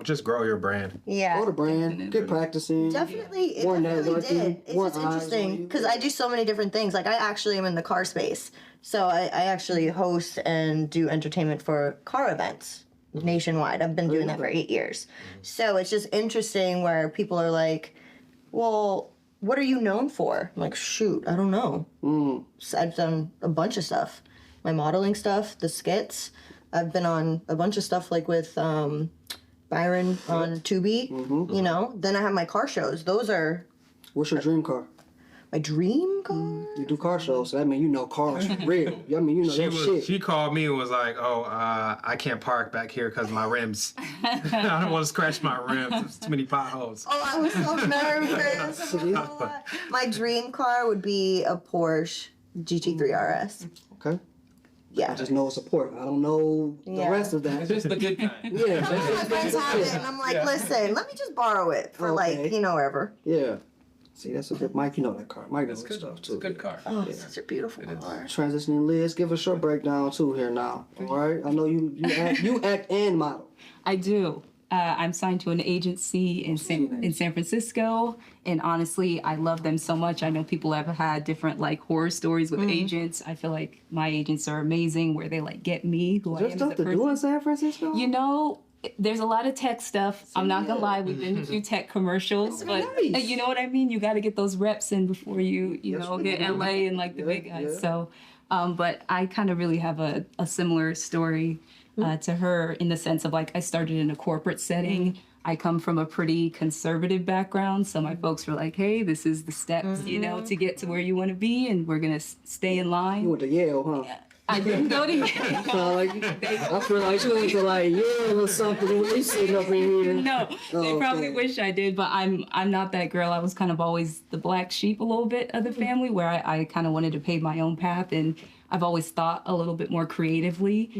C: just grow your brand.
E: Yeah.
B: Grow the brand. Get practicing.
E: Definitely, it
B: More
E: definitely
B: networking,
E: did. It's
B: more
E: just
B: eyes on
E: interesting
B: you.
E: because I do so many different things. Like I actually am in the car space, so I actually host and do entertainment for car events nationwide. I've been doing that for 8 years. So it's just interesting where people are like, well, what are you known for? I'm like, shoot, I don't know. So I've done a bunch of stuff. My modeling stuff, the skits. I've been on a bunch of stuff with Byron on Tubi, Then I have my car shows. Those are...
B: What's your dream car?
E: My dream car?
B: You do car shows, so that means you know cars for real. I mean, you know your shit.
C: She called me and was like, "Oh, I can't park back here because my rims. I don't want to scratch my rims. There's too many potholes."
E: Oh, I was so nervous. My dream car would be a Porsche GT3 RS.
B: Okay.
E: Yeah.
B: I just know it's a port. I don't know the
E: Yeah.
B: rest of
A: It's
B: that.
A: just the good kind.
B: Yeah.
E: My friends have it, and I'm like,
A: Yeah.
E: listen, let me just borrow it for
B: Okay.
E: wherever.
B: Yeah. See, that's a good Mike. You know that car. Mike knows
A: It's good.
B: stuff
A: It's
B: too.
A: a good car.
E: Oh, it's such a beautiful car.
B: Transitioning, Liz, give us your breakdown too here now. All right. I know you act and model.
D: I do. I'm signed to an agency in San Francisco, and honestly, I love them so much. I know people have had different like horror stories with agents. I feel like my agents are amazing, where they like get me who I am
B: There's
D: as
B: stuff
D: a
B: to
D: person.
B: do in San Francisco.
D: You know, there's a lot of tech stuff. I'm not gonna lie, we've been to a few tech commercials, but
B: nice.
D: you know what I mean. You got to get those reps in before you
B: That's
D: know
B: right.
D: hit LA and like the
B: Yeah,
D: big guys.
B: yeah.
D: So, but I kind of really have a similar story to her in the sense of like I started in a corporate setting. I come from a pretty conservative background, so my folks were like, "Hey, this is the steps, you know, to get to where you want to be, and we're gonna stay in
B: You
D: line."
B: went to Yale, huh?
D: I didn't go to Yale.
B: I feel like you went to like Yale or something when you sitting up in here.
D: No, they
B: Oh,
D: probably
B: okay.
D: wish I did, but I'm not that girl. I was kind of always the black sheep a little bit of the family, where I kind of wanted to pave my own path, and I've always thought a little bit more creatively.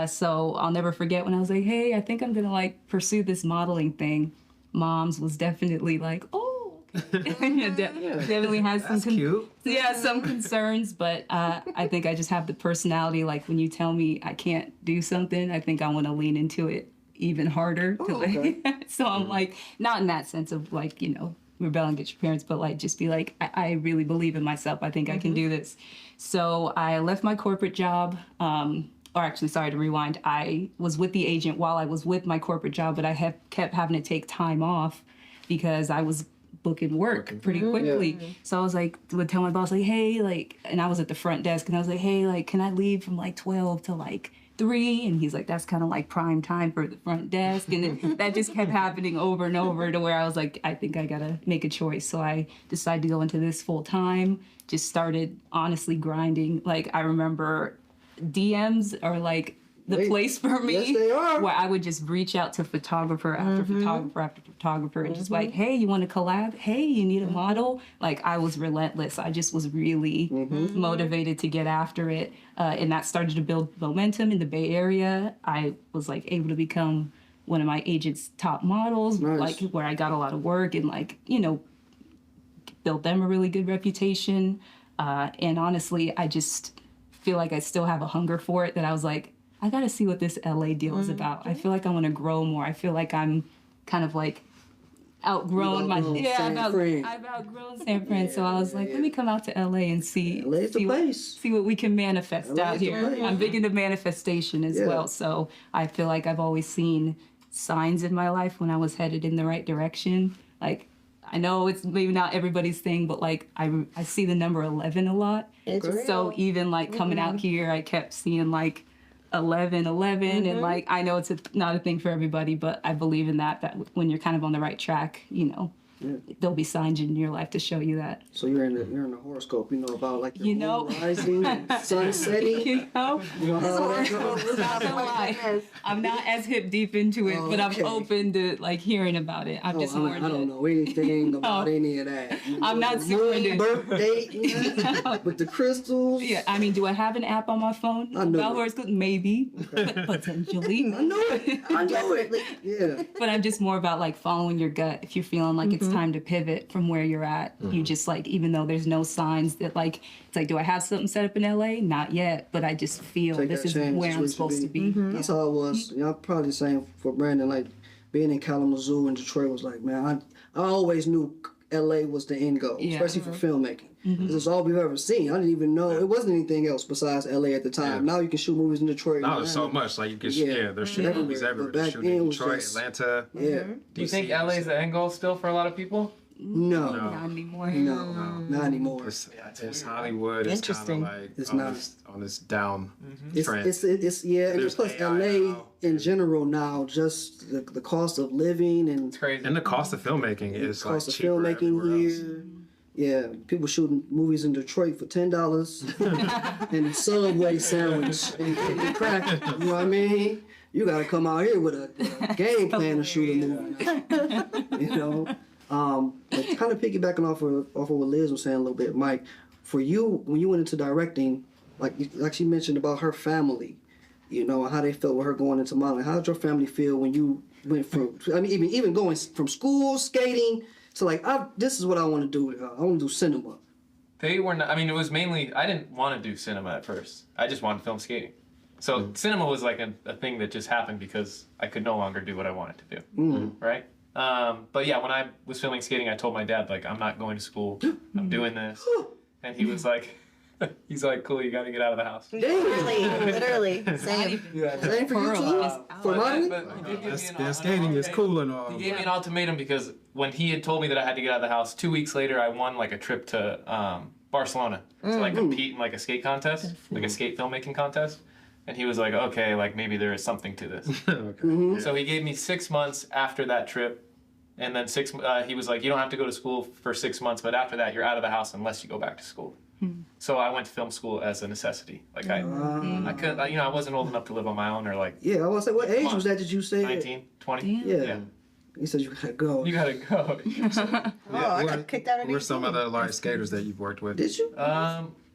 D: So I'll never forget when I was like, "Hey, I think I'm gonna like pursue this modeling thing." Mom's was definitely like, "Oh." Definitely has some
C: Cute.
D: some concerns, but I think I just have the personality. Like when you tell me I can't do something, I think I want to lean into it even harder.
B: Oh, okay.
D: So I'm like, not in that sense of like, you know, rebel and get your parents, but like just be like, I really believe in myself. I think I can do this. So I left my corporate job. Or actually, sorry to rewind. I was with the agent while I was with my corporate job, but I kept having to take time off because I was booking work pretty quickly. So I was like, would tell my boss like, "Hey, like," and I was at the front desk and I was like, "Hey, like, can I leave from like 12 to like 3?" And he's like, "That's kind of like prime time for the front desk." And then that just kept happening over and over to where I was like, I think I gotta make a choice. So I decided to go into this full time. Just started honestly grinding. Like I remember DMs are like the place for me.
B: Yes, they are.
D: Where I would just reach out to photographer after photographer after photographer and just like, "Hey, you want to collab? Hey, you need a model?" Like I was relentless. I just was really motivated to get after it. And that started to build momentum in the Bay Area. I was like able to become one of my agent's top models,
B: Nice.
D: like where I got a lot of work and like, you know, built them a really good reputation. And honestly, I just feel like I still have a hunger for it that I was like, I gotta see what this LA deal is about. I feel like I want to grow more. I feel like I'm kind of like outgrown my
B: San Fran.
D: I've outgrown San Fran. So I was like, let me come out to LA and see
B: LA's the place.
D: see what we can manifest
B: LA
D: out
B: is the
D: here.
B: place.
D: I'm big into manifestation as
B: Yeah.
D: well. So I feel like I've always seen signs in my life when I was headed in the right direction. Like I know it's maybe not everybody's thing, but like I see the number 11 a lot.
E: It's real.
D: So even like coming out here, I kept seeing like 11 and like I know it's not a thing for everybody, but I believe in that when you're kind of on the right track, you know, there'll be signs in your life to show you that.
B: So you're in the horoscope. You know about like your
D: You know.
B: moon rising, sun setting.
D: You know,
B: You know how that goes?
D: not gonna lie, I'm not as hip deep into it, but I'm
B: okay.
D: open to like hearing about it. I'm
B: Oh,
D: just
B: I
D: more
B: don't know anything about any of that. You
D: I'm
B: know,
D: not
B: the
D: super
B: moon,
D: into-
B: birth date with the crystals.
D: Yeah, I mean, do I have an app on my phone
B: I know
D: about
B: it.
D: horoscope? Maybe, potentially.
B: I know it. I know it. Yeah.
D: But I'm just more about like following your gut. If you're feeling like it's time to pivot from where you're at, you just like, even though there's no signs that like, it's like, do I have something set up in LA? Not yet, but I just feel
B: Take
D: this
B: that
D: is
B: chance.
D: where
B: It's
D: I'm
B: what it
D: supposed to
B: should
D: be.
B: That's how it was. You know, probably the same for Brandon. Like being in Kalamazoo and Detroit was like, man, I always knew LA was the end goal,
D: Yeah.
B: especially for filmmaking. This is all we've ever seen. I didn't even know it wasn't anything else besides LA at the time.
C: Yeah.
B: Now you can shoot movies in Detroit.
C: Now
B: and
C: there's so
B: Atlanta.
C: much. Like you can,
B: Yeah.
C: they're shooting movies
B: Everywhere.
C: everywhere.
B: But
C: They're
B: back
C: shooting
B: then
C: in
B: it was
C: Detroit,
B: just-
C: Atlanta.
B: Yeah.
A: Do you think LA is the end goal still for a lot of people?
B: No.
D: Not anymore.
B: No. Not anymore.
C: It's Hollywood. It's kind
E: Interesting.
C: of like
B: It's
C: on
B: not.
C: this down
B: It's
C: trend.
B: it's yeah, and
C: There's
B: plus
C: AI
B: LA
C: now.
B: in general now, just the cost of living and
A: It's crazy.
C: And the cost of filmmaking is like
B: cost of
C: cheaper
B: filmmaking
C: everywhere else.
B: here. Yeah, people shooting movies in Detroit for $10 and a Subway sandwich and crack. You know what I mean? You gotta come out here with a game plan to shoot a movie. You know, but kind of piggybacking off of what Liz was saying a little bit, Mike. For you, when you went into directing, like she mentioned about her family, you know, how they felt with her going into modeling. How did your family feel when you went from? I mean, even going from school skating to like, this is what I want to do. I want to do cinema.
A: They were not, I mean, it was mainly, I didn't want to do cinema at first. I just wanted film skating. So cinema was like a thing that just happened because I could no longer do what I wanted to do, right? But yeah, when I was filming skating, I told my dad, like, I'm not going to school. I'm doing this. And he was like, he's like, cool, you got to get out of the house.
E: Literally. Same.
B: Same for you too? For modeling?
C: Skating is cool and all.
A: He gave me an ultimatum because when he had told me that I had to get out of the house, 2 weeks later, I won like a trip to Barcelona to like compete in like a skate contest, like a skate filmmaking contest. And he was like, okay, like maybe there is something to this.
C: Okay.
A: So he gave me 6 months after that trip. And then he was like, you don't have to go to school for 6 months, but after that, you're out of the house unless you go back to school. So I went to film school as a necessity. Like I could, you know, I wasn't old enough to live on my own or like.
B: Yeah, I was say, what age was that? Did you say?
A: 19, 20.
B: Yeah. He said you gotta go.
A: You gotta go.
E: I got kicked out of
C: Who are some other large skaters that you've worked with?
B: Did you?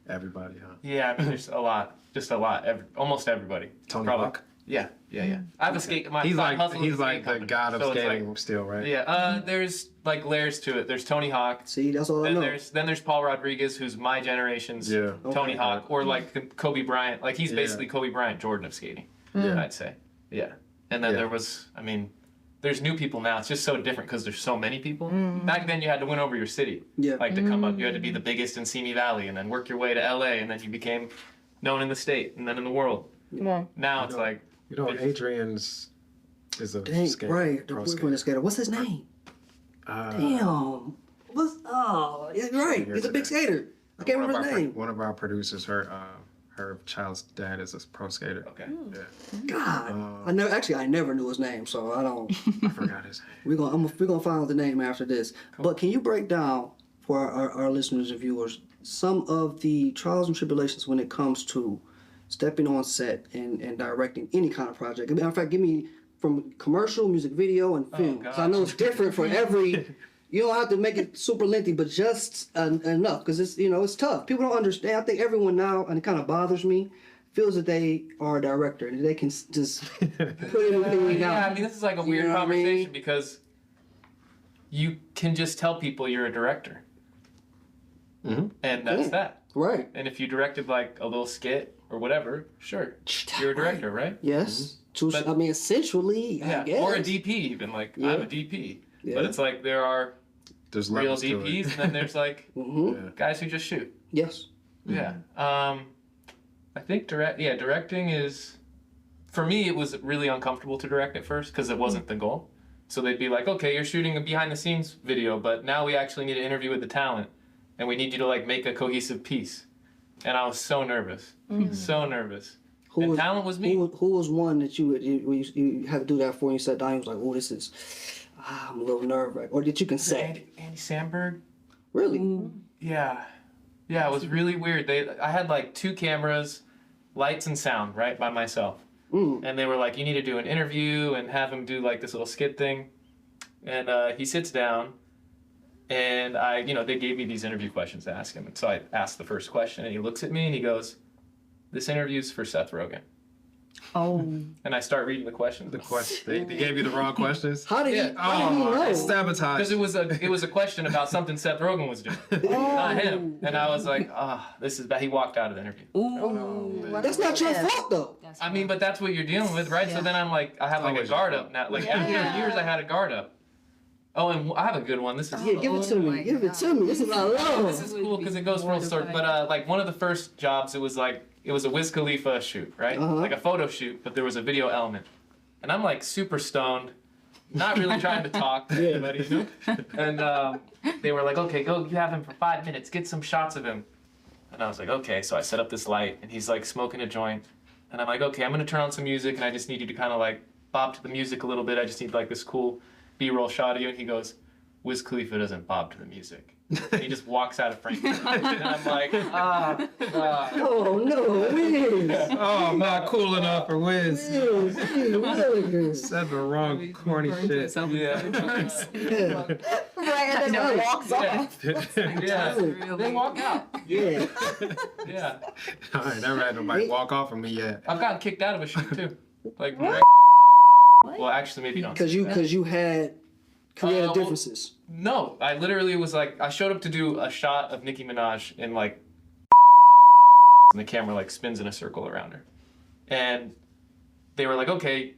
C: Everybody, huh?
A: Yeah, I mean, there's a lot, just a lot. Almost everybody.
C: Tony
A: Probably.
C: Hawk?
A: Yeah. I have a skate. My
C: He's
A: side hustle is
C: he's
A: a
C: like
A: skate
C: the
A: company.
C: god of
A: So it's
C: skating
A: like,
C: still, right?
A: yeah. There's like layers to it. There's Tony Hawk.
B: See, that's all I know.
A: Then there's Paul Rodriguez, who's my generation's Tony Hawk, or like Kobe Bryant. Like he's basically Kobe Bryant, Jordan of skating. I'd say. Yeah. And then there was, I mean, there's new people now. It's just so different because there's so many people. Back then, you had to win over your city.
B: Yeah.
A: Like to come up, you had to be the biggest in Simi Valley, and then work your way to LA, and then you became known in the state, and then in the world.
E: Yeah.
A: Now it's like.
C: You know, Adrian's is a
B: Dang,
C: skater.
B: right. The
C: pro
B: boyfriend skater. What's his name? Damn. You're right. He's a big skater. I can't remember his name.
C: One of our producers, her child's dad is a pro skater.
A: Okay.
C: Yeah.
B: God. I never knew his name, so I don't.
C: I forgot his name.
B: We're gonna find out the name after this. Cool. But can you break down for our listeners and viewers some of the trials and tribulations when it comes to stepping on set and directing any kind of project? In fact, give me from commercial, music video, and film. So I know it's different for every. You don't have to make it super lengthy, but just enough because it's tough. People don't understand. I think everyone now, and it kind of bothers me, feels that they are a director and they can just put everything out.
A: Yeah, I mean, this is like a weird conversation because you can just tell people you're a director. And that's that.
B: Right.
A: And if you directed like a little skit or whatever, sure, you're a director, right?
B: Yes.
A: But-
B: I mean, essentially, I guess.
A: Or a DP even. Like, I'm a DP.
B: Yeah.
A: But it's like there are
C: There's
A: real
C: levels to it.
A: DPs and then there's like guys who just shoot.
B: Yes.
A: Yeah. I think directing is, for me, it was really uncomfortable to direct at first because it wasn't the goal. So they'd be like, okay, you're shooting a behind the scenes video, but now we actually need to interview with the talent and we need you to like make a cohesive piece. And I was so nervous. So nervous. And talent was me.
B: Who was one that you had to do that for and you sat down and was like, oh, this is, I'm a little nerve-wracking. Or that you can say?
A: Andy Samberg.
B: Really?
A: Yeah. Yeah, it was really weird. I had like 2 cameras, lights and sound, right, by myself. And they were like, you need to do an interview and have him do like this little skit thing. And he sits down and they gave me these interview questions to ask him. And so I asked the first question and he looks at me and he goes, this interview's for Seth Rogen.
D: Oh.
A: And I start reading the questions.
C: They gave you the wrong questions?
B: How did he know?
C: Sabotage.
A: Because it was a question about something Seth Rogen was doing, not him. And I was like, this is bad. He walked out of the interview.
B: That's not your fault, though.
A: I mean, but that's what you're dealing with, right? So then I'm like, I have like a guard up now. Like after years, I had a guard up. Oh, and I have a good one. This is
B: Yeah, give it to me. Give it to me. This is what I love.
A: this is cool because it goes full circle. But like one of the first jobs, it was a Wiz Khalifa shoot, right? Like a photo shoot, but there was a video element. And I'm like super stoned, not really trying to talk to anybody, you know? And they were like, okay, go, you have him for 5 minutes, get some shots of him. And I was like, okay. So I set up this light and he's like smoking a joint. And I'm like, okay, I'm gonna turn on some music and I just need you to kind of like bob to the music a little bit. I just need like this cool B-roll shot of you. And he goes, Wiz Khalifa doesn't bob to the music. And he just walks out of frame. And I'm like,
B: Oh no, Wiz.
C: Oh, I'm not cool enough for Wiz.
B: Wiz.
C: Said the wrong corny shit.
A: yeah.
B: Yeah.
E: Right, and then it walks off.
A: Yeah. They walk out.
B: Yeah.
A: Yeah.
C: I ain't never had nobody walk off of me yet.
A: I've gotten kicked out of a shoot too. Like, well, actually, maybe not.
B: Because you had creative
A: well,
B: differences.
A: No, I literally was like, I showed up to do a shot of Nicki Minaj in like, and the camera like spins in a circle around her, and they were like, okay.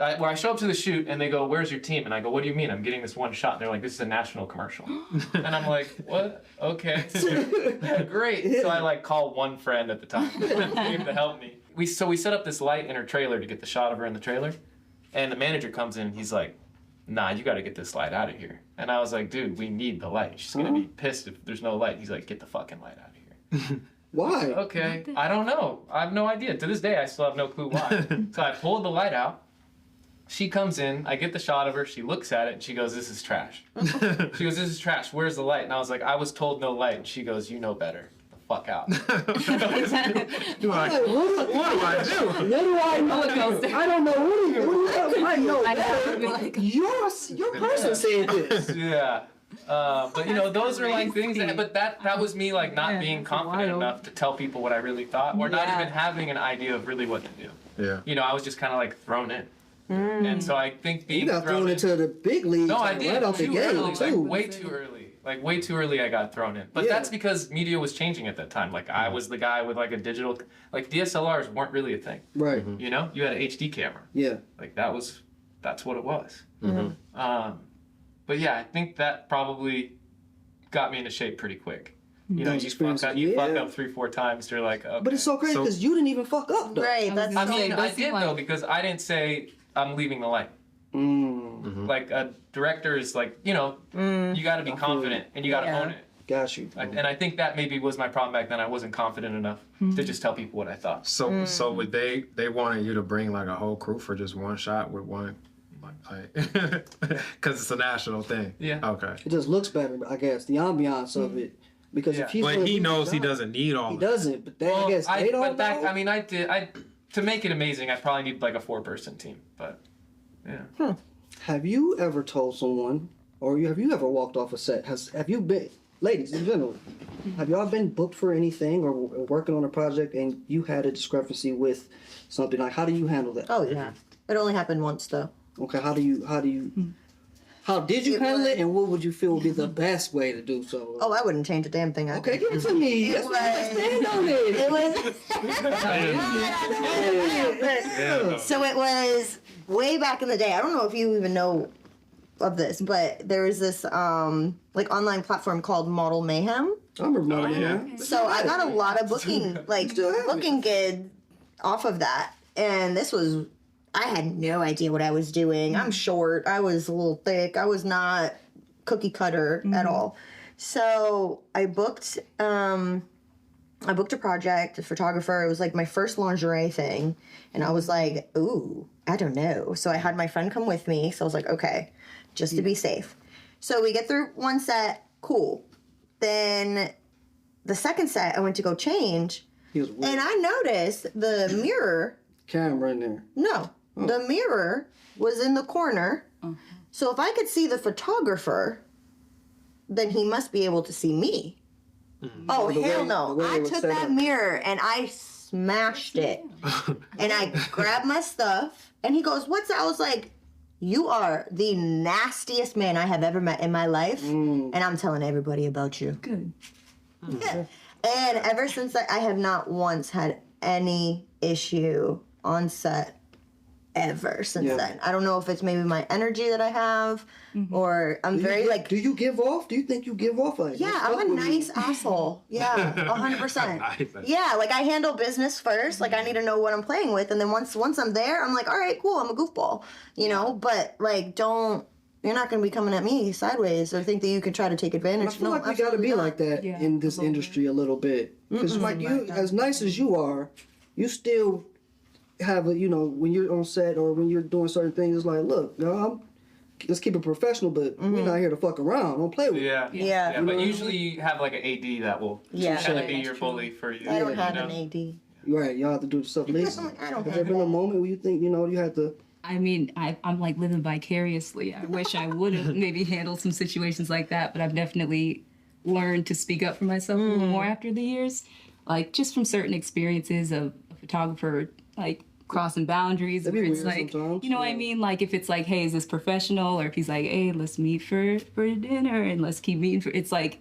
A: I show up to the shoot and they go, "Where's your team?" And I go, "What do you mean? I'm getting this one shot." And they're like, "This is a national commercial." And I'm like, "What? Okay, yeah, great." So I like call one friend at the time came to help me. We set up this light in her trailer to get the shot of her in the trailer, and the manager comes in and he's like, "Nah, you got to get this light out of here." And I was like, "Dude, we need the light. She's gonna be pissed if there's no light." He's like, "Get the fucking light out of here."
B: Why?
A: Okay, I don't know. I have no idea. To this day, I still have no clue why. So I pulled the light out. She comes in, I get the shot of her, she looks at it, and she goes, "This is trash." She goes, "This is trash, where's the light?" And I was like, "I was told no light." And she goes, "You know better. Get the fuck out."
C: Like, what do I do?
B: What do I know? I don't know. What do you I know.
D: Like,
B: Your person said this.
A: Yeah. But you know, those are like things but that was me like not being confident enough to tell people what I really thought, or not even having an idea of really what to do.
C: Yeah.
A: You know, I was just kind of like thrown in. And so I think being
B: You got thrown into the big leagues.
A: No, I did.
B: Right off the
A: Too
B: gate,
A: early,
B: too.
A: like way too early. Like way too early I got thrown in. But
B: Yeah.
A: that's because media was changing at that time. Like I was the guy with like a digital, like DSLRs weren't really a thing.
B: Right.
A: You know, you had an HD camera.
B: Yeah.
A: Like that's what it was. But yeah, I think that probably got me into shape pretty quick. You know,
B: Those
A: you fuck up,
B: experiences,
A: 3-4 times. They're like, okay.
B: But it's so crazy because you didn't even fuck up, though.
E: Right, that's
A: I mean,
D: It
A: I
D: does
A: did
D: seem
A: though
D: like-
A: because I didn't say I'm leaving the light. Like a director is like, you know, you got to be confident and you got to own it.
B: Got you.
A: And I think that maybe was my problem back then. I wasn't confident enough to just tell people what I thought.
C: So would they wanted you to bring like a whole crew for just one shot with one, like, because it's a national thing.
A: Yeah.
C: Okay.
B: It just looks better, I guess. The ambiance of it. Because if he's
C: But
B: gonna
C: he
B: do
C: knows
B: the
C: he
B: job,
C: doesn't need all
B: He
C: of it.
B: doesn't, but I guess they don't
A: but back,
B: know.
A: I mean, to make it amazing, I probably need like a 4-person team. But yeah.
B: Have you ever told someone, or have you ever walked off a set? Have you been, ladies in general, have y'all been booked for anything or working on a project and you had a discrepancy with something? Like, how do you handle that?
E: Oh yeah. It only happened once though.
B: Okay, how did you handle it, and what would you feel would be the best way to do so?
E: Oh, I wouldn't change a damn thing.
B: Okay, give it to me. That's what I stand on it.
E: So it was way back in the day. I don't know if you even know of this, but there was this like online platform called Model Mayhem.
B: I remember
A: Oh, yeah.
B: that.
E: So I got a lot of booking gigs off of that, and this was. I had no idea what I was doing. I'm short. I was a little thick. I was not cookie cutter at all. So I booked a project, a photographer. It was like my first lingerie thing. And I was like, ooh, I don't know. So I had my friend come with me. So I was like, okay, just to be safe. So we get through one set, cool. Then the second set, I went to go change.
B: He was weird.
E: And I noticed the mirror.
B: Camera in there.
E: No, the mirror was in the corner. So if I could see the photographer, then he must be able to see me. Oh,
B: The way-
E: hell
B: the
E: no.
B: way it
E: I
B: was
E: took
B: set
E: that
B: up.
E: mirror and I smashed it. And I grabbed my stuff and he goes, "What's that?" I was like, "You are the nastiest man I have ever met in my life. And I'm telling everybody about you."
D: Good.
E: And ever since that, I have not once had any issue on set ever since
B: Yeah.
E: then. I don't know if it's maybe my energy that I have or I'm very like,
B: Do you give off? Do you think you give off? Like,
E: yeah, I'm a nice asshole. Yeah, 100%. Yeah, like I handle business first. Like I need to know what I'm playing with. And then once I'm there, I'm like, all right, cool, I'm a goofball, you know? But like, you're not going to be coming at me sideways or think that you could try to take advantage.
B: I feel like we got to be like that
D: Yeah,
B: in this industry a little bit. Because like you, as nice as you are, you still have a, when you're on set or when you're doing certain things, it's like, look, let's keep it professional, but we're not here to fuck around. Don't play with it.
A: Yeah.
E: Yeah.
A: But usually you have like an AD that will
E: Yeah.
A: kind of be
D: That's
A: your
D: true.
A: bully for you.
E: I don't
A: you
E: have
A: know?
E: an AD.
B: You're right. Y'all have to do the stuff. Liz,
E: I don't
B: has there
E: have
B: been a
E: that.
B: moment where you think, you had to...
D: I mean, I'm like living vicariously. I wish I would have maybe handled some situations like that, but I've definitely learned to speak up for myself a little more after the years. Like just from certain experiences of a photographer, like crossing boundaries.
B: That'd be
D: Where it's
B: weird
D: like,
B: sometimes,
D: you know what I
B: yeah.
D: mean? Like if it's like, hey, is this professional? Or if he's like, hey, let's meet for dinner and let's keep meeting for. It's like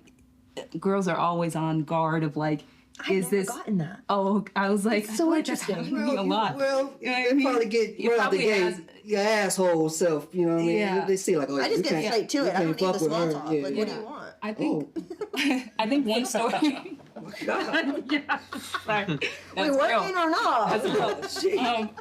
D: girls are always on guard of like, is
E: I've never
D: this?
E: gotten that.
D: Oh, I was like,
E: It's
D: I
E: so
D: feel like that's
E: interesting.
D: happening a lot.
B: Well,
D: You know what
B: they
D: I mean?
B: probably get
D: It
B: right out the
D: probably
B: gate.
D: has-
B: Your asshole self, you know what I mean?
D: Yeah.
B: They see like, oh,
E: I just
B: you
E: get
B: can't-
E: straight to
B: you
E: it. I
B: can't
E: don't need the
B: fuck with
E: small
B: her.
E: talk.
B: Yeah,
E: Like,
B: yeah.
E: what do you want?
D: I think
B: Oh,
D: I think one story.
B: God.
D: yeah, sorry.
E: We
D: That's
E: working
D: real.
E: or not?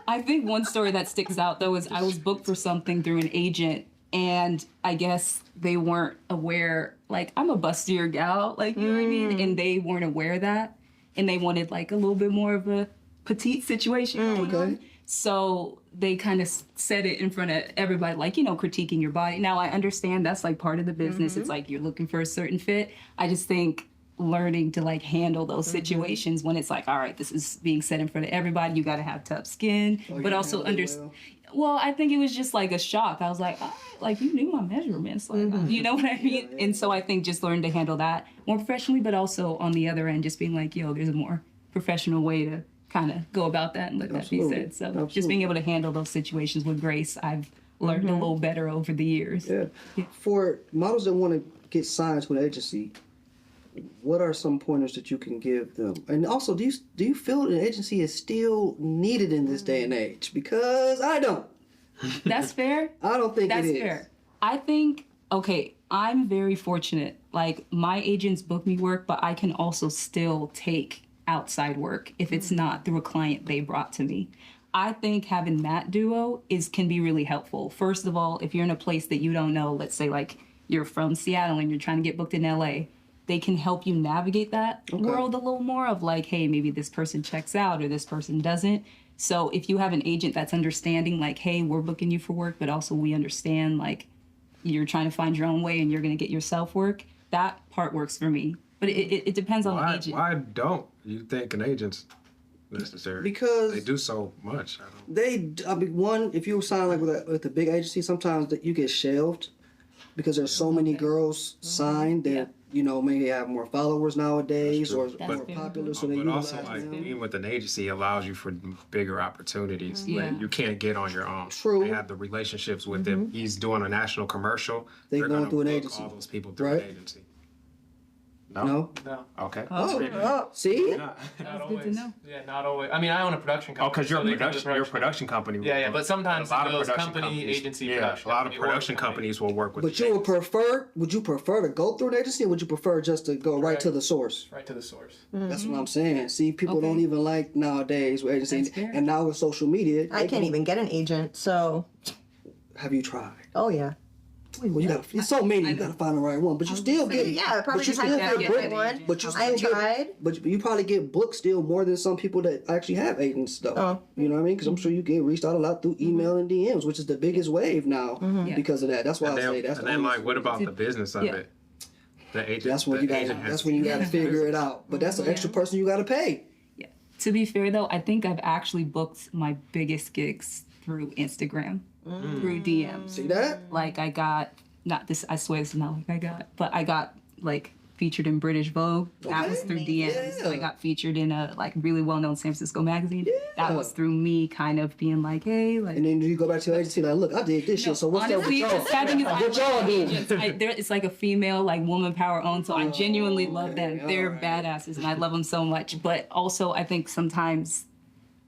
D: I think one story that sticks out though is I was booked for something through an agent, and I guess they weren't aware. Like I'm a bustier gal, like you know what I mean, and they weren't aware of that, and they wanted like a little bit more of a petite situation going on. So they kind of said it in front of everybody, like, critiquing your body. Now, I understand that's like part of the business. It's like you're looking for a certain fit. I just think learning to like handle those situations when it's like, all right, this is being said in front of everybody. You got to have tough skin, but also
B: handled it
D: understand. Well, I think it was just like a shock. I was like, oh, like you knew my measurements, like you know what I mean? And so I think just learn to handle that more professionally, but also on the other end, just being like, yo, there's a more professional way to kind of go about that and let that be
B: Absolutely.
D: said. So
B: Absolutely.
D: just being able to handle those situations with grace, I've learned a little better over the years.
B: Yeah. For models that want to get signed to an agency, what are some pointers that you can give them? And also, do you feel an agency is still needed in this day and age? Because I don't.
D: That's fair.
B: I don't think
D: That's
B: it is.
D: fair. I think, okay, I'm very fortunate. Like, my agents book me work, but I can also still take outside work if it's not through a client they brought to me. I think having that duo can be really helpful. First of all, if you're in a place that you don't know, let's say like you're from Seattle and you're trying to get booked in LA, they can help you navigate that world a little more of like, hey, maybe this person checks out or this person doesn't. So if you have an agent that's understanding like, hey, we're booking you for work, but also we understand like you're trying to find your own way and you're going to get yourself work, that part works for me. But it depends on the agent.
C: Why don't you think an agent's necessary?
B: Because
C: they do so much. I don't.
B: one, if you sign like with a big agency, sometimes that you get shelved because there's so many girls signed that maybe have more followers nowadays or
C: That's
B: more
D: fair.
B: popular, so they
C: But also,
B: utilize
C: like
B: them.
C: being with an agency allows you for bigger opportunities.
D: Yeah.
C: Like, you can't get on your own.
B: True.
C: They have the relationships with them. He's doing a national commercial.
B: They
C: They're
B: going
C: gonna
B: through an
C: book
B: agency.
C: all those people through
B: Right.
C: an agency.
B: No?
A: No.
C: Okay.
B: See?
A: Not
D: good to
A: always.
D: know.
A: Yeah, not always. I mean, I own a production company.
C: Oh, because you're
A: so
C: a
A: they do the
C: production. You're a production company.
A: Yeah, yeah, but sometimes
C: a lot
A: it
C: of
A: goes
C: production
A: company,
C: companies-
A: agency,
C: yeah,
A: production
C: a lot of
A: company, or
C: production
A: company.
C: companies will work with.
B: But
C: the
B: you would
C: agency.
B: would you prefer to go through an agency or would you prefer just to go right to the source?
A: Right to the source.
B: That's what I'm saying. See, people don't even like nowadays with agencies.
D: That's fair.
B: And now with social media,
E: I can't even get an agent, so
B: have you tried?
E: oh yeah.
B: Well, you got it's so many. You got to find the right one, but you still get
E: Yeah, probably
B: but you
E: just
B: still
E: have to
B: get
E: find the
B: booked.
E: right one.
B: But you
E: I
B: still
E: tried.
B: get, but you probably get booked still more than some people that actually have agents though.
E: Oh.
B: You know what I mean? Because I'm sure you get reached out a lot through email and DMs, which is the biggest wave now because of that. That's why
C: And
B: I
C: then,
B: say that's
C: and
B: the
C: then
B: only-
C: like, what about the business of
D: Yeah.
C: it? The agent.
B: that's when
C: the
B: you got
C: agent has
B: that's when you got to figure it out. But that's an extra person you got to pay.
D: Yeah. To be fair though, I think I've actually booked my biggest gigs through Instagram, through DMs.
B: See that?
D: Like I got not this. I swear it's not like I got, but I got like featured in British Vogue. That was through DMs.
B: Yeah.
D: I got featured in a like really well-known San Francisco magazine. That was through me kind of being like, hey, like.
B: And then you go back to your agency like, look, I did this shit. So what's
D: Honestly,
B: up
D: the
B: with
D: sad thing is I
B: What y'all
D: love
B: do?
D: agents. It's like a female, like woman power owned. So I genuinely love them. They're
B: alright.
D: badasses, and I love them so much. But also, I think sometimes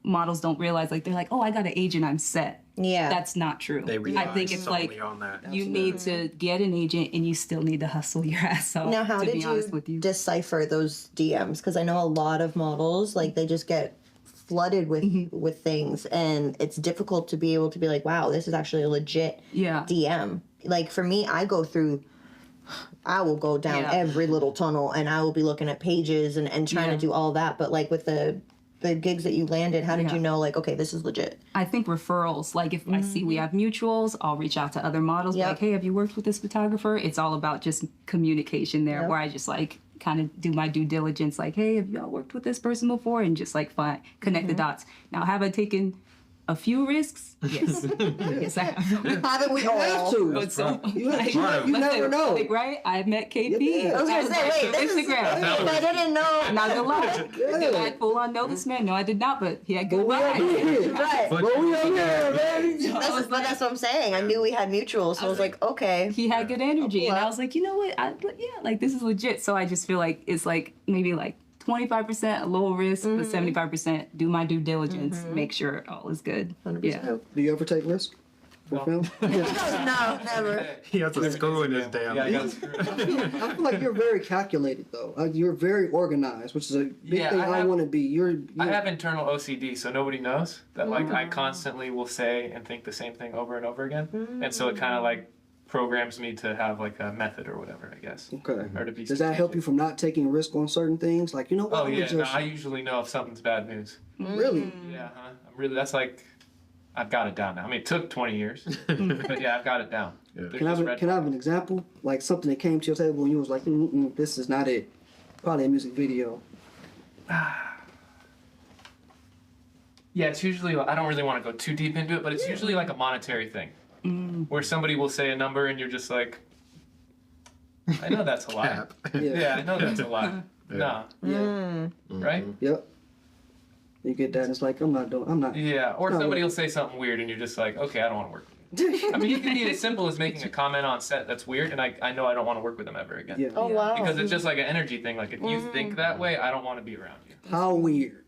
D: models don't realize, like they're like, oh, I got an agent, I'm set.
E: Yeah.
D: That's not true.
C: They rely
D: I think it's
C: solely
D: like
C: on that.
D: you need to get an agent, and you still need to hustle your ass off.
E: Now, how
D: to
E: did
D: be honest with
E: you
D: you.
E: decipher those DMs? Because I know a lot of models, like they just get flooded with things, and it's difficult to be able to be like, wow, this is actually a legit
D: Yeah.
E: DM. Like for me, I will go down
D: Yeah.
E: every little tunnel, and I will be looking at pages and trying
D: Yeah.
E: to do all that. But like with the the gigs that you landed, how did
D: Yeah.
E: you know, like, okay, this is legit?
D: I think referrals, like if I see we have mutuals, I'll reach out to other models,
E: Yep.
D: like, hey, have you worked with this photographer? It's all about just communication there,
E: Yep.
D: where I just like kind of do my due diligence, like, hey, have y'all worked with this person before? And just like connect the dots. Now, have I taken a few risks? Yes. Yes, I have.
E: Haven't we
B: You have
E: all?
B: to.
D: But so,
B: You
D: like,
B: you never know.
D: like, right? I met KP.
B: Yeah.
E: I was gonna say, wait, this is,
D: Instagram.
E: I didn't know.
D: Not gonna lie.
B: Yeah.
D: Did I full on know this man? No, I did not, but he had good
B: But we up
D: vibes.
B: here.
E: Right.
C: But
B: But we up here, baby.
E: But that's what I'm saying. I knew we had mutuals, so I was like, okay.
D: He had good energy, and I
E: Wow.
D: was like, you know what? Like this is legit. So I just feel like it's like maybe like 25% a low risk, but 75% do my due diligence, make sure all is good.
E: 100%.
D: Yeah.
B: Do you ever take risks for
A: No.
B: film?
E: No, never.
C: he has to school in this damn.
A: Yeah, I got screwed.
B: I feel like you're very calculated though. You're very organized, which is a big
A: Yeah,
B: thing
A: I
B: I
A: have-
B: want to be. You're
A: I have internal OCD, so nobody knows that like I constantly will say and think the same thing over and over again, and so it kind of like programs me to have like a method or whatever, I guess.
B: okay.
A: Or to be
B: Does that help you from not taking risk on certain things? Like, you know what?
A: Oh
B: I'm
A: yeah,
B: gonna
A: no,
B: just-
A: I usually know if something's bad news.
B: really.
A: Yeah, huh? I'm really. That's like, I've got it down now. I mean, it took 20 years, but yeah, I've got it down.
C: Yeah.
A: There's
B: Can I
A: just
B: have,
A: red
B: can I have an example? Like something that came to your table and you was like, this is not it. Probably a music video.
A: Yeah, it's usually, I don't really want to go too deep into it, but it's usually like a monetary thing. Where somebody will say a number and you're just like, I know that's a lie.
C: Cap.
A: Yeah, I know that's a lie. No,
B: Yeah.
A: right?
B: Yep. You get that, and it's like, I'm not.
A: Yeah, or
B: No.
A: somebody will say something weird and you're just like, okay, I don't want to work with you. I mean, you can be as simple as making a comment on set that's weird, and I know I don't want to work with them ever again.
B: Yeah.
E: Oh, wow.
A: Because it's just like an energy thing. Like, if you think that way, I don't want to be around you.
B: How weird.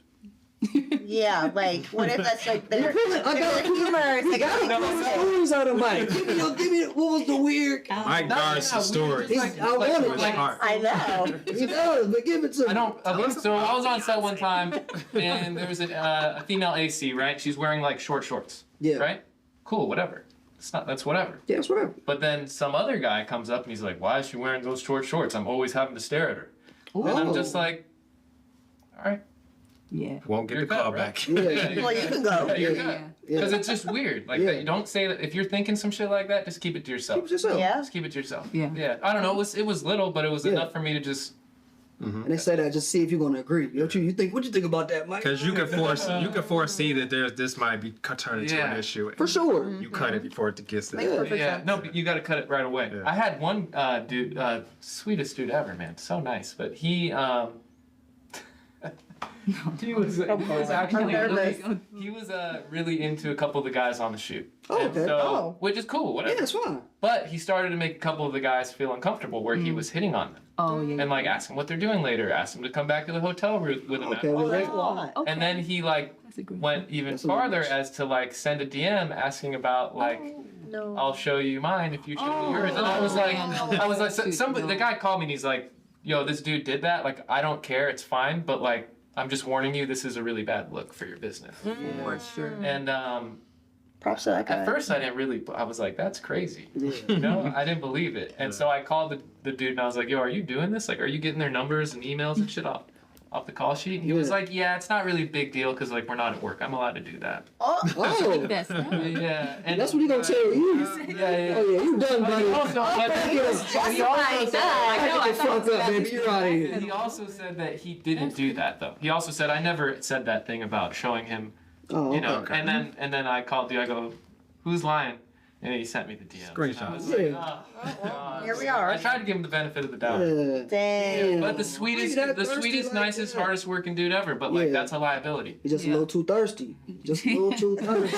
E: Yeah, like, what if that's like their
B: I got
E: humor? It's like,
B: got stories out of Mike. Give me what was the weird?
C: Mike guards the story.
A: Like,
B: I
A: like,
B: want it.
C: His
A: like,
C: heart.
E: I know.
B: He does, but give it to me.
A: I don't. Okay, so I was on set one time, and there was a female AC, right? She's wearing like short shorts.
B: Yeah.
A: Right. Cool. Whatever. It's not. That's whatever.
B: Yeah, that's right.
A: But then some other guy comes up and he's like, "Why is she wearing those short shorts? I'm always having to stare at her." And I'm just like, "All right,
D: Yeah.
C: Won't get
A: you're
C: the call
A: good,
C: back.
B: Yeah.
E: Well, you can go.
A: Yeah, you're
B: Yeah.
A: good."
B: Yeah.
A: Because it's just weird. Like
B: Yeah.
A: that. You don't say that if you're thinking some shit like that. Just keep it to yourself.
B: Keep it yourself.
E: Yeah.
A: Just keep it to yourself.
D: Yeah.
A: Yeah. I don't know. It was little, but it was
B: Yeah.
A: enough for me to just.
B: And they say that just see if you're gonna agree. What you think? What you think about that, Mike?
C: Because you can foresee that this might be turned into an
A: Yeah.
C: issue.
B: For sure.
C: You cut it before it gets
E: Makes
C: there.
E: perfect
A: Yeah,
E: sense.
A: no, but you got to cut it right away.
C: Yeah.
A: I had one dude, sweetest dude ever, man, so nice. But he
E: I'm nervous.
A: he was really into a couple of the guys on the shoot.
B: Oh,
A: And
B: okay.
A: so,
E: Oh.
A: which is cool, whatever.
B: Yeah, it's fine.
A: But he started to make a couple of the guys feel uncomfortable where he was hitting on them
D: Oh yeah.
A: and like ask them what they're doing later, ask them to come back to the hotel room with him.
B: Okay,
A: after.
B: well,
E: That's a lot.
D: Okay.
A: And then he like
D: That's a good
A: went even
B: That's a little
A: farther
B: much.
A: as to like send a DM asking about like.
E: No.
A: I'll show you mine if you show me yours. And I was like, somebody, the guy called me and he's like, yo, this dude did that. Like, I don't care. It's fine. But like, I'm just warning you, this is a really bad look for your business.
D: For sure.
A: And
E: Props to that guy.
A: at first I didn't really, I was like, that's crazy.
B: Yeah.
A: You know, I didn't believe it. And so I called the dude and I was like, yo, are you doing this? Like, are you getting their numbers and emails and shit off the call sheet? He was
B: Yeah.
A: like, yeah, it's not really a big deal because like, we're not at work. I'm allowed to do that.
B: Oh,
D: That's
A: Yeah. And
B: that's what he gonna tell you.
A: Yeah.
B: Oh yeah, you done, buddy.
E: Justifying that.
B: I know. Get the fuck up, baby. You're out of here.
A: He also said that he didn't do that though. He also said I never said that thing about showing him,
B: Oh,
A: you know.
C: okay.
A: And then I called you. I go, who's lying? And he sent me the DM.
C: Screenshots.
E: Here we are.
A: I tried to give him the benefit of the doubt.
B: Yeah.
E: Dang.
A: But the sweetest,
B: Why you that thirsty like
A: nicest,
B: that?
A: hardest working dude ever. But like
B: Yeah.
A: that's a liability.
B: You're just a
D: Yeah.
B: little too thirsty. Just a little too thirsty.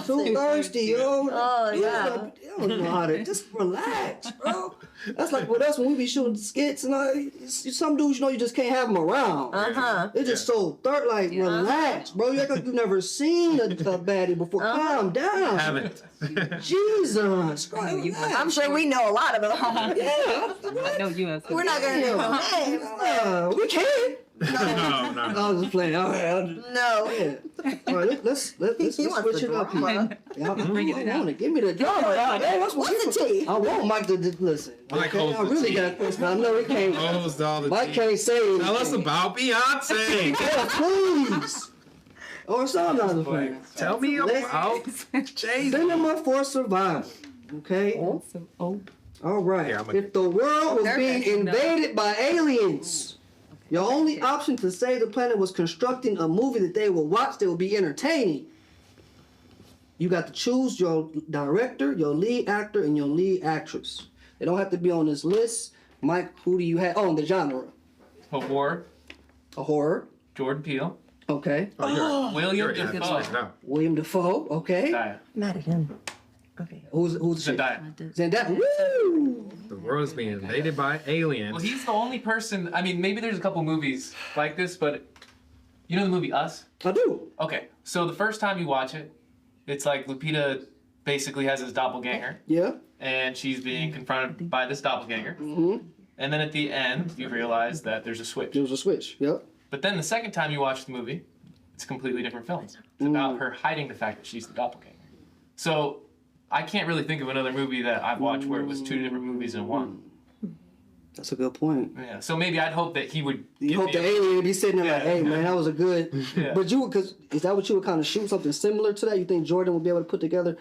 B: Too thirsty, yo.
E: Oh, yeah.
B: You don't know how to just relax, bro. That's like with us when we be shooting skits and all. Some dudes, you know, you just can't have them around.
E: Uh-huh.
B: They're just so like relax, bro. You act like you've never seen a baddie before. Calm down.
C: Haven't.
B: Jesus Christ. relax.
E: I'm sure we know a lot of them.
B: Yeah.
D: I know you have.
E: We're not gonna name names.
B: We can.
C: no.
B: I was just playing. All right,
E: No.
B: yeah. All right, let's
E: He wants
B: switch
E: the
B: it up here.
E: drama.
B: Yeah, I want it. Give me the drama. Hey, that's what
E: What's the
B: you-
E: tea?
B: I want Mike to listen.
C: Mike
B: Okay,
C: holds
B: I
C: the
B: really
C: tea.
B: got this, but I know he can't.
C: Holds all the
B: Mike
C: tea.
B: can't say anything.
C: Tell us about Beyonce.
B: Yeah, please. Or some other thing.
C: Tell me about Jay.
B: Cinema for survival. Okay.
D: So, oh,
B: All right.
C: Yeah, I'm a-
B: If the world was
E: Nervous.
B: being invaded by aliens, your only option to save the planet was constructing a movie that they will watch that will be entertaining. You got to choose your director, your lead actor, and your lead actress. They don't have to be on this list. Mike, who do you have? Oh, the genre.
A: Award,
B: A horror.
A: Jordan Peele,
B: Okay.
A: William
C: You're
A: Dafoe,
C: right now.
B: William Dafoe. Okay.
A: Zendaya.
E: Mad at him. Okay.
B: Who's the chick?
A: Zendaya.
B: Zendaya. Woo!
C: The world is being invaded by aliens.
A: Well, he's the only person. I mean, maybe there's a couple movies like this, but you know the movie Us?
B: I do.
A: Okay, so the first time you watch it, it's like Lupita basically has this doppelganger,
B: Yeah.
A: and she's being confronted by this doppelganger.
B: Mm-hmm.
A: And then at the end, you realize that there's a switch.
B: There was a switch. Yep.
A: But then the second time you watch the movie, it's a completely different film. It's about her hiding the fact that she's the doppelganger. So I can't really think of another movie that I've watched where it was two different movies in one.
B: That's a good point.
A: Yeah. So maybe I'd hope that he would.
B: You
A: give
B: hope
A: me
B: the
A: a-
B: alien would be sitting there like,
A: Yeah.
B: hey man, that was a good.
A: Yeah.
B: But because is that what you would kind of shoot something similar to that? You think Jordan would be able to put together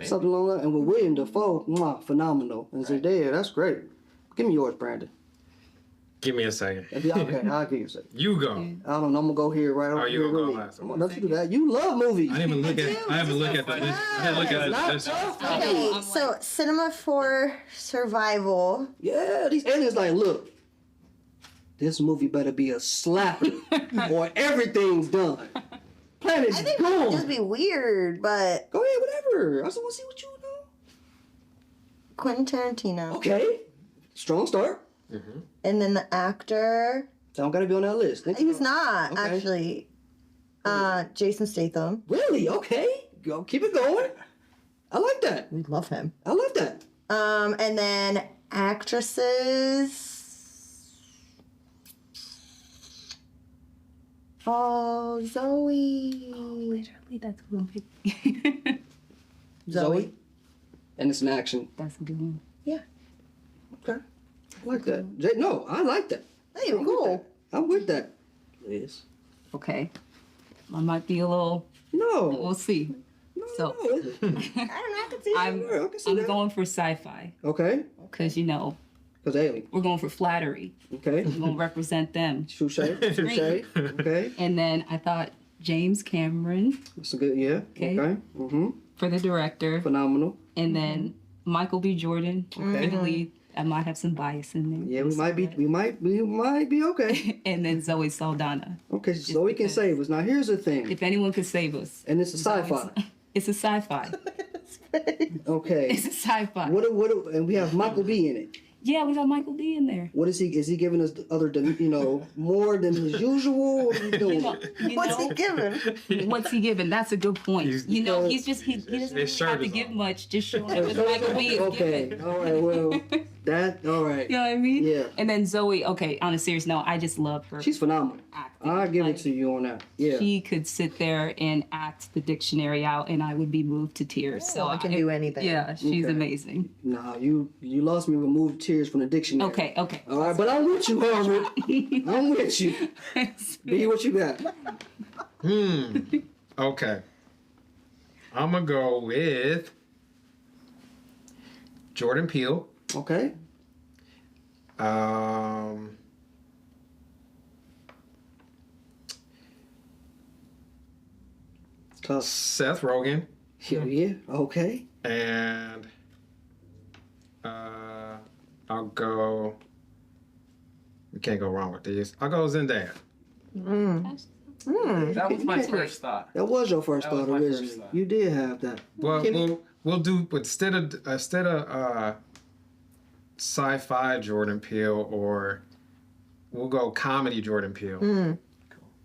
B: something along that? And with William Dafoe, phenomenal. And Zendaya, that's great. Give me yours, Brandon.
C: Give me a second.
B: Okay, I'll give you a second.
C: You go.
B: I don't know. I'm gonna go here right over
C: you
B: here.
C: gonna go
B: Really.
C: last?
B: Let's do that. You love movies.
C: I didn't even look at. I haven't looked at the list. I didn't look at the list.
E: Okay, so cinema for survival.
B: Yeah, these aliens like, look, this movie better be a slapper or everything's done. Planet's
E: I think it would just
B: gone.
E: be weird, but
B: Go ahead, whatever. I just want to see what you know.
E: Quentin Tarantino.
B: Okay, strong start.
E: And then the actor.
B: Don't gotta be on that list.
E: He's not,
B: Okay.
E: actually. Jason Statham.
B: Really? Okay, go keep it going. I like that.
E: We love him.
B: I love that.
E: And then actresses. Oh, Zoe.
D: literally, that's who I'm picking.
B: Zoe. And it's an action.
D: That's a good one.
E: Yeah.
B: Okay, I like that. No, I like that.
E: Hey, cool.
B: I'm with that. Liz.
D: Okay. I might be a little,
B: No.
D: we'll see. So
E: I don't know. I could see
D: I'm,
B: Yeah, I can see
D: I'm
B: that.
D: going for sci-fi
B: Okay,
D: because, you know,
B: because alien.
D: we're going for flattery.
B: Okay.
D: We're going to represent them.
B: Touche. Touche. Okay.
D: And then I thought James Cameron
B: That's a good, yeah.
D: Okay.
B: Mm-hmm.
D: for the director,
B: Phenomenal.
D: and then Michael B. Jordan for the lead. I might have some bias in there.
B: Yeah, we might be okay.
D: And then Zoe Saldana.
B: Okay, so we can
D: because-
B: save us. Now here's the thing.
D: If anyone could save us.
B: And it's a sci-fi.
D: It's a sci-fi.
B: Okay.
D: It's a sci-fi.
B: And we have Michael B in it.
D: Yeah, we got Michael B in there.
B: What is he? Is he giving us more than his usual? What are you doing?
E: What's he giving?
D: What's he giving? That's a good point.
C: He's-
D: He doesn't
C: His
D: really
C: shirt
D: have to
C: is
D: give
C: on.
D: much. Just showing up what Michael B is
B: Okay.
D: giving.
B: All right. Well, all right.
D: You know what I mean?
B: Yeah.
D: And then Zoe. Okay, on a serious note, I just love her.
B: She's phenomenal.
D: acting.
B: I'll give
D: Like,
B: it to you on that. Yeah.
D: She could sit there and act the dictionary out, and I would be moved to tears. So
E: I can do anything.
D: Yeah, she's
B: Okay.
D: amazing.
B: Nah, you lost me with moved tears from the dictionary.
D: Okay.
B: All right, but I'm with you, Harvard. I'm with you. B, what you got?
C: Okay. I'm gonna go with Jordan Peele.
B: Okay. Tough.
C: Seth Rogen,
B: Yeah. Okay.
C: and I'll go. We can't go wrong with these. I'll go Zendaya.
A: That was my first thought.
B: That was your first
A: That was
B: thought
A: my
B: originally.
A: first thought.
B: You did have that.
C: Well,
B: Can-
C: we'll do instead of sci-fi Jordan Peele, or we'll go comedy Jordan Peele.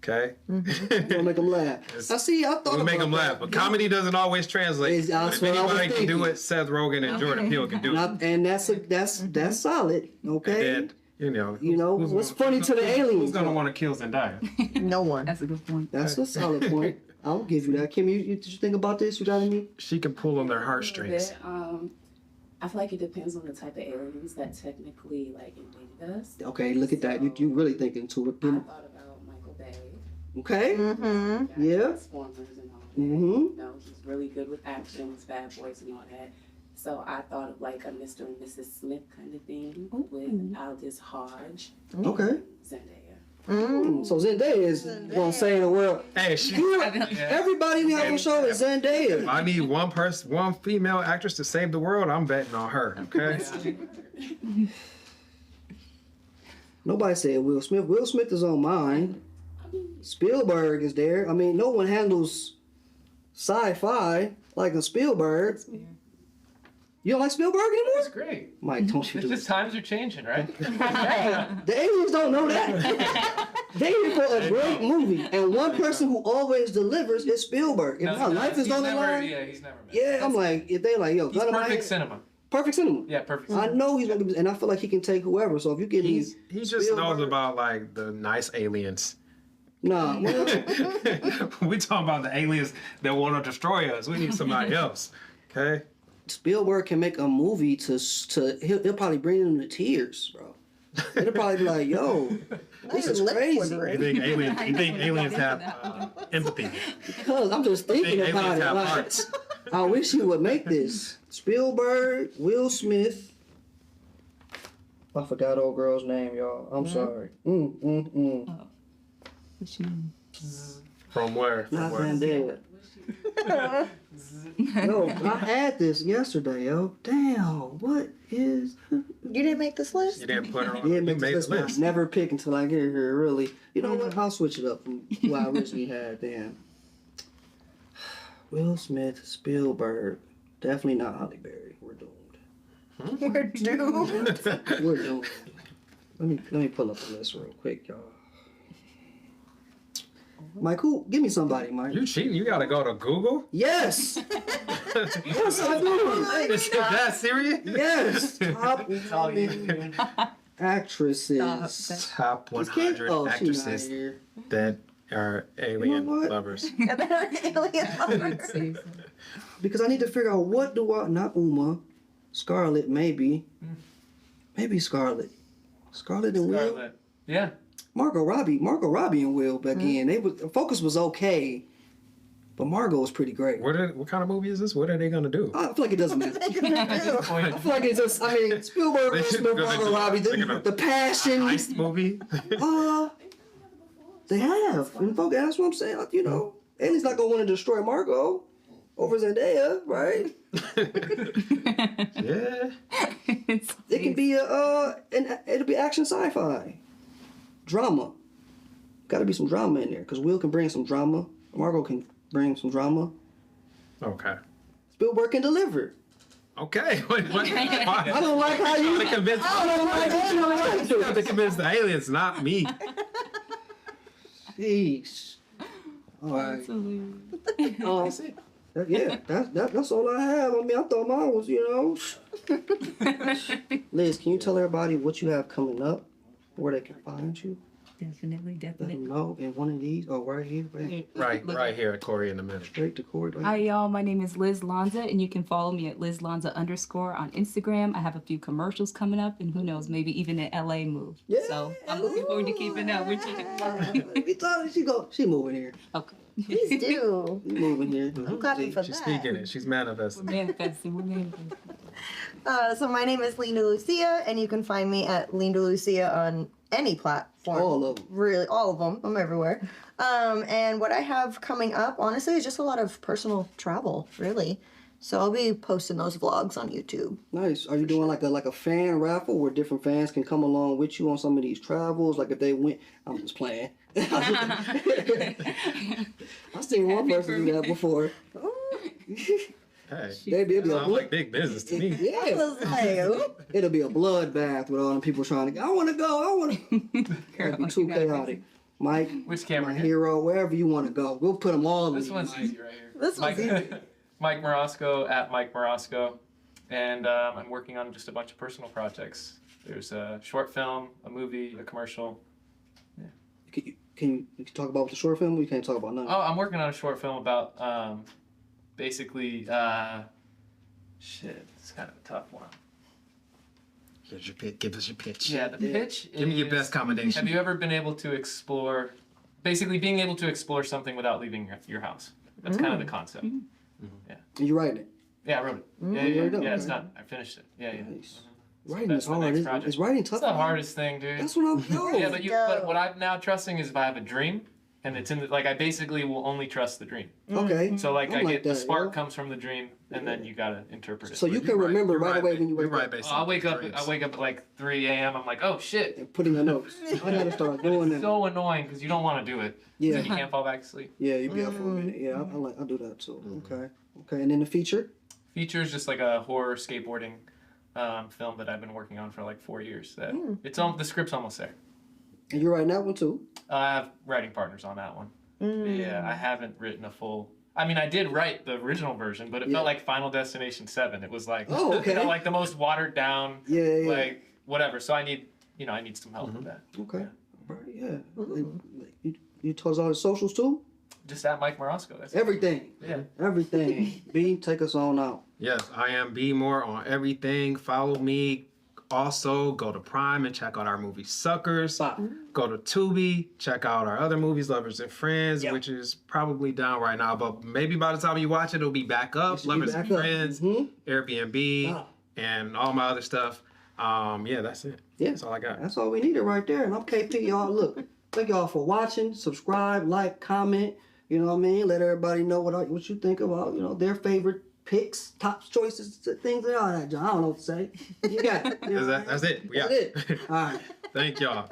C: Okay.
B: We'll make them laugh. I see. I thought
C: We'll make
B: about
C: them laugh,
B: that.
C: but comedy doesn't always translate.
B: That's
C: If
B: what I was
C: anybody can do
B: thinking.
C: it, Seth Rogen and Jordan Peele can do it.
B: And that's solid. Okay.
C: And you know,
B: What's funny to the aliens?
C: Who's gonna
B: though?
C: want to kill Zendaya?
E: No one.
D: That's a good point.
B: That's a solid point. I'll give you that. Kim, did you think about this? You got any?
C: She can pull on their heartstrings.
F: I feel like it depends on the type of aliens that technically like invaded us.
B: Okay, look at that. You really thinking to it.
F: I thought about Michael Bay.
B: Okay.
E: Mm-hmm.
B: Yeah.
F: Transformers and all that.
B: Mm-hmm.
F: You know, he's really good with action, with Bad Boys and all that. So I thought of like a Mr. and Mrs. Smith kind of thing with Aldous Hodge,
B: Okay.
F: Zendaya.
B: So Zendaya is gonna say in the world.
C: Hey,
B: Everybody in the Apple show is
C: if
B: Zendaya.
C: I need one female actress to save the world, I'm betting on her. Okay.
B: Nobody said Will Smith. Will Smith is on mine. Spielberg is there. I mean, no one handles sci-fi like a Spielberg. You don't like Spielberg anymore?
A: It's great.
B: Mike, don't you
A: It's
B: do
A: just
B: it.
A: times are changing, right?
B: The aliens don't know that. They here for a great movie, and one person who always delivers is Spielberg. If my life is
A: he's
B: on the
A: never,
B: line,
A: Yeah, he's never missed.
B: yeah, I'm like, if they like, yo,
A: He's
B: gun in my
A: perfect
B: head,
A: cinema.
B: perfect cinema.
A: Yeah, perfect
B: I
A: cinema.
B: know he's gonna be, and I feel like he can take whoever. So if you give me,
C: He just knows about like the nice aliens.
B: nah, well,
C: We talking about the aliens that want to destroy us. We need somebody else. Okay.
B: Spielberg can make a movie to he'll probably bring them to tears, bro. It'll probably be like, yo, this is crazy.
C: You think aliens have empathy?
B: Because I'm just
C: You
B: thinking
C: think
B: about
C: aliens
B: it.
C: have
B: Like,
C: hearts?
B: I wish he would make this. Spielberg, Will Smith. I forgot old girl's name, y'all. I'm sorry.
D: What's your name?
C: From where? From
B: Not
C: where?
B: Zendaya. Yo, I had this yesterday, yo. Damn, what is?
E: You didn't make this list?
C: You didn't put her on.
B: Yeah,
C: You
B: make
C: made
B: this
C: the
B: list.
C: list.
B: Never pick until I get here. Really, you know what? I'll switch it up from who I originally had. Damn. Will Smith, Spielberg, definitely not Halle Berry. We're doomed.
E: We're doomed.
B: We're doomed. Let me pull up the list real quick, y'all. Mike, give me somebody, Mike.
C: You cheating? You gotta go to Google?
B: Yes. Yes, I do.
C: Is that serious?
B: Yes. Top women actresses.
C: Top 100
B: Oh, she's not
C: actresses
B: here.
C: that are alien
B: what?
C: lovers.
E: Alien lovers.
B: Because I need to figure out what do I, not Uma, Scarlett maybe. Maybe Scarlett. Scarlett and Will.
A: Scarlett. Yeah.
B: Margot Robbie and Will back in. The focus was okay, but Margot was pretty great.
C: What kind of movie is this? What are they gonna do?
B: I feel like it doesn't matter. I feel like it's just, I mean, Spielberg, Will Smith, Margot Robbie, the passion.
C: Heist movie?
B: They have. And folks, that's what I'm saying. Like, you know, Ellie's not gonna want to destroy Margot over Zendaya, right?
C: Yeah.
B: It can be it'll be action sci-fi. Drama. Gotta be some drama in there, because Will can bring some drama. Margot can bring some drama.
C: Okay.
B: Spielberg can deliver.
C: Okay. What?
B: I don't like how you.
C: I don't like how you have to convince the aliens, not me.
B: Jeez. All right. Yeah, that's all I have. I mean, I thought mine was, you know. Liz, can you tell everybody what you have coming up, where they can find you?
D: Definitely.
B: Let them know in one of these, or right here,
C: Right here, Corey in the middle.
B: straight to Corey.
D: Hi y'all, my name is Liz Lanza, and you can follow me at LizLanza_ on Instagram. I have a few commercials coming up, and who knows, maybe even an LA move.
B: Yeah.
D: So I'm looking forward to keeping up with you.
B: We thought she moving here.
D: Okay.
E: Please do.
B: She moving here.
E: I'm clapping for
C: She's
E: that.
C: speaking it. She's manifesting.
D: We're manifesting.
E: So my name is Leenda Lucia, and you can find me at Leenda Lucia on any platform.
B: All of them.
E: Really, all of them. I'm everywhere. And what I have coming up, honestly, is just a lot of personal travel, really. So I'll be posting those vlogs on YouTube.
B: Nice. Are you doing like a fan raffle where different fans can come along with you on some of these travels? Like if they went, I'm just playing. I've seen one person do that before.
C: Hey,
B: It'll be
C: sounds like big business to me.
E: I
B: yeah.
E: was like, oop.
B: It'll be a bloodbath with all the people trying to go. I want to go. I want to. It'll be too chaotic. Mike,
A: Which camera?
B: my hero, wherever you want to go, we'll put them all in.
A: This one's easy right here.
E: This one's easy.
A: Mike Marasco at Mike Marasco, and I'm working on just a bunch of personal projects. There's a short film, a movie, a commercial.
B: Can you talk about the short film? We can't talk about nothing.
A: Oh, I'm working on a short film about basically shit. It's kind of a tough one.
C: Here's your pitch. Give us your pitch.
A: Yeah, the pitch.
C: Give me your
A: is-
C: best combination.
A: Have you ever been able to explore, basically being able to explore something without leaving your house? That's kind of the concept.
B: And you writing it.
A: Yeah, I wrote it. Yeah,
B: you
A: yeah,
B: wrote it?
A: yeah. It's
B: Okay.
A: done. I finished it. Yeah, yeah.
B: Nice.
A: So
B: Writing
A: that's
B: is
A: the
B: hard.
A: next
B: Is
A: project.
B: writing tough?
A: It's the hardest thing, dude.
B: That's what I'm doing.
A: Yeah, but what I'm now trusting is if I have a dream, and it's in the, like I basically will only trust the dream.
B: Okay.
A: So like
B: I'm
A: I
B: like
A: get the
B: that,
A: spark
B: yo.
A: comes from the dream, and then you gotta interpret it.
B: So you
C: You
B: can
C: write-
B: remember
C: you
B: right
C: write
B: away
C: ba-
B: when you wake
C: write
B: up
C: based
A: I
C: on
A: wake up.
C: dreams.
A: I wake up at like 3 a.m. I'm like, oh shit.
B: and put in your notes. I gotta start doing that.
A: So annoying because you don't want to do it.
B: Yeah.
A: Then you can't fall back to sleep.
B: Yeah, you be up for a minute. Yeah, I do that too. Okay. Okay. And then the feature?
A: Feature is just like a horror skateboarding film that I've been working on for like 4 years. That it's the script's almost there.
B: And you're writing that one too?
A: I have writing partners on that one. Yeah, I haven't written a full. I mean, I did write the original version, but it
B: Yeah.
A: felt like Final Destination 7. It was like,
B: Oh, okay.
A: you know, like the most watered down,
B: Yeah.
A: like whatever. So I need some help with that.
B: Okay. All right, yeah. You told us all the socials too?
A: Just at Mike Marasco. That's it.
B: Everything.
A: Yeah.
B: Everything. B, take us on out.
C: Yes, I am B More on everything. Follow me. Also, go to Prime and check out our movie Suckers.
B: Bye.
C: Go to Tubi, check out our other movies, Lovers and Friends,
B: Yep.
C: which is probably down right now, but maybe by the time you watch it, it'll be back up.
B: It should be
C: Lovers
B: back
C: and
B: up.
C: Friends,
B: Mhm.
C: Airbnb,
B: Wow.
C: and all my other stuff. Yeah, that's it.
B: Yeah.
C: That's all I got.
B: That's all we needed right there. And I'm KP, y'all. Look, thank y'all for watching. Subscribe, like, comment. You know what I mean? Let everybody know what you think about, their favorite picks, top choices, things like all that. I don't know what to say. You got it. You know what I mean?
C: That's it. We
B: That's
C: out.
B: it. All right.
C: Thank y'all.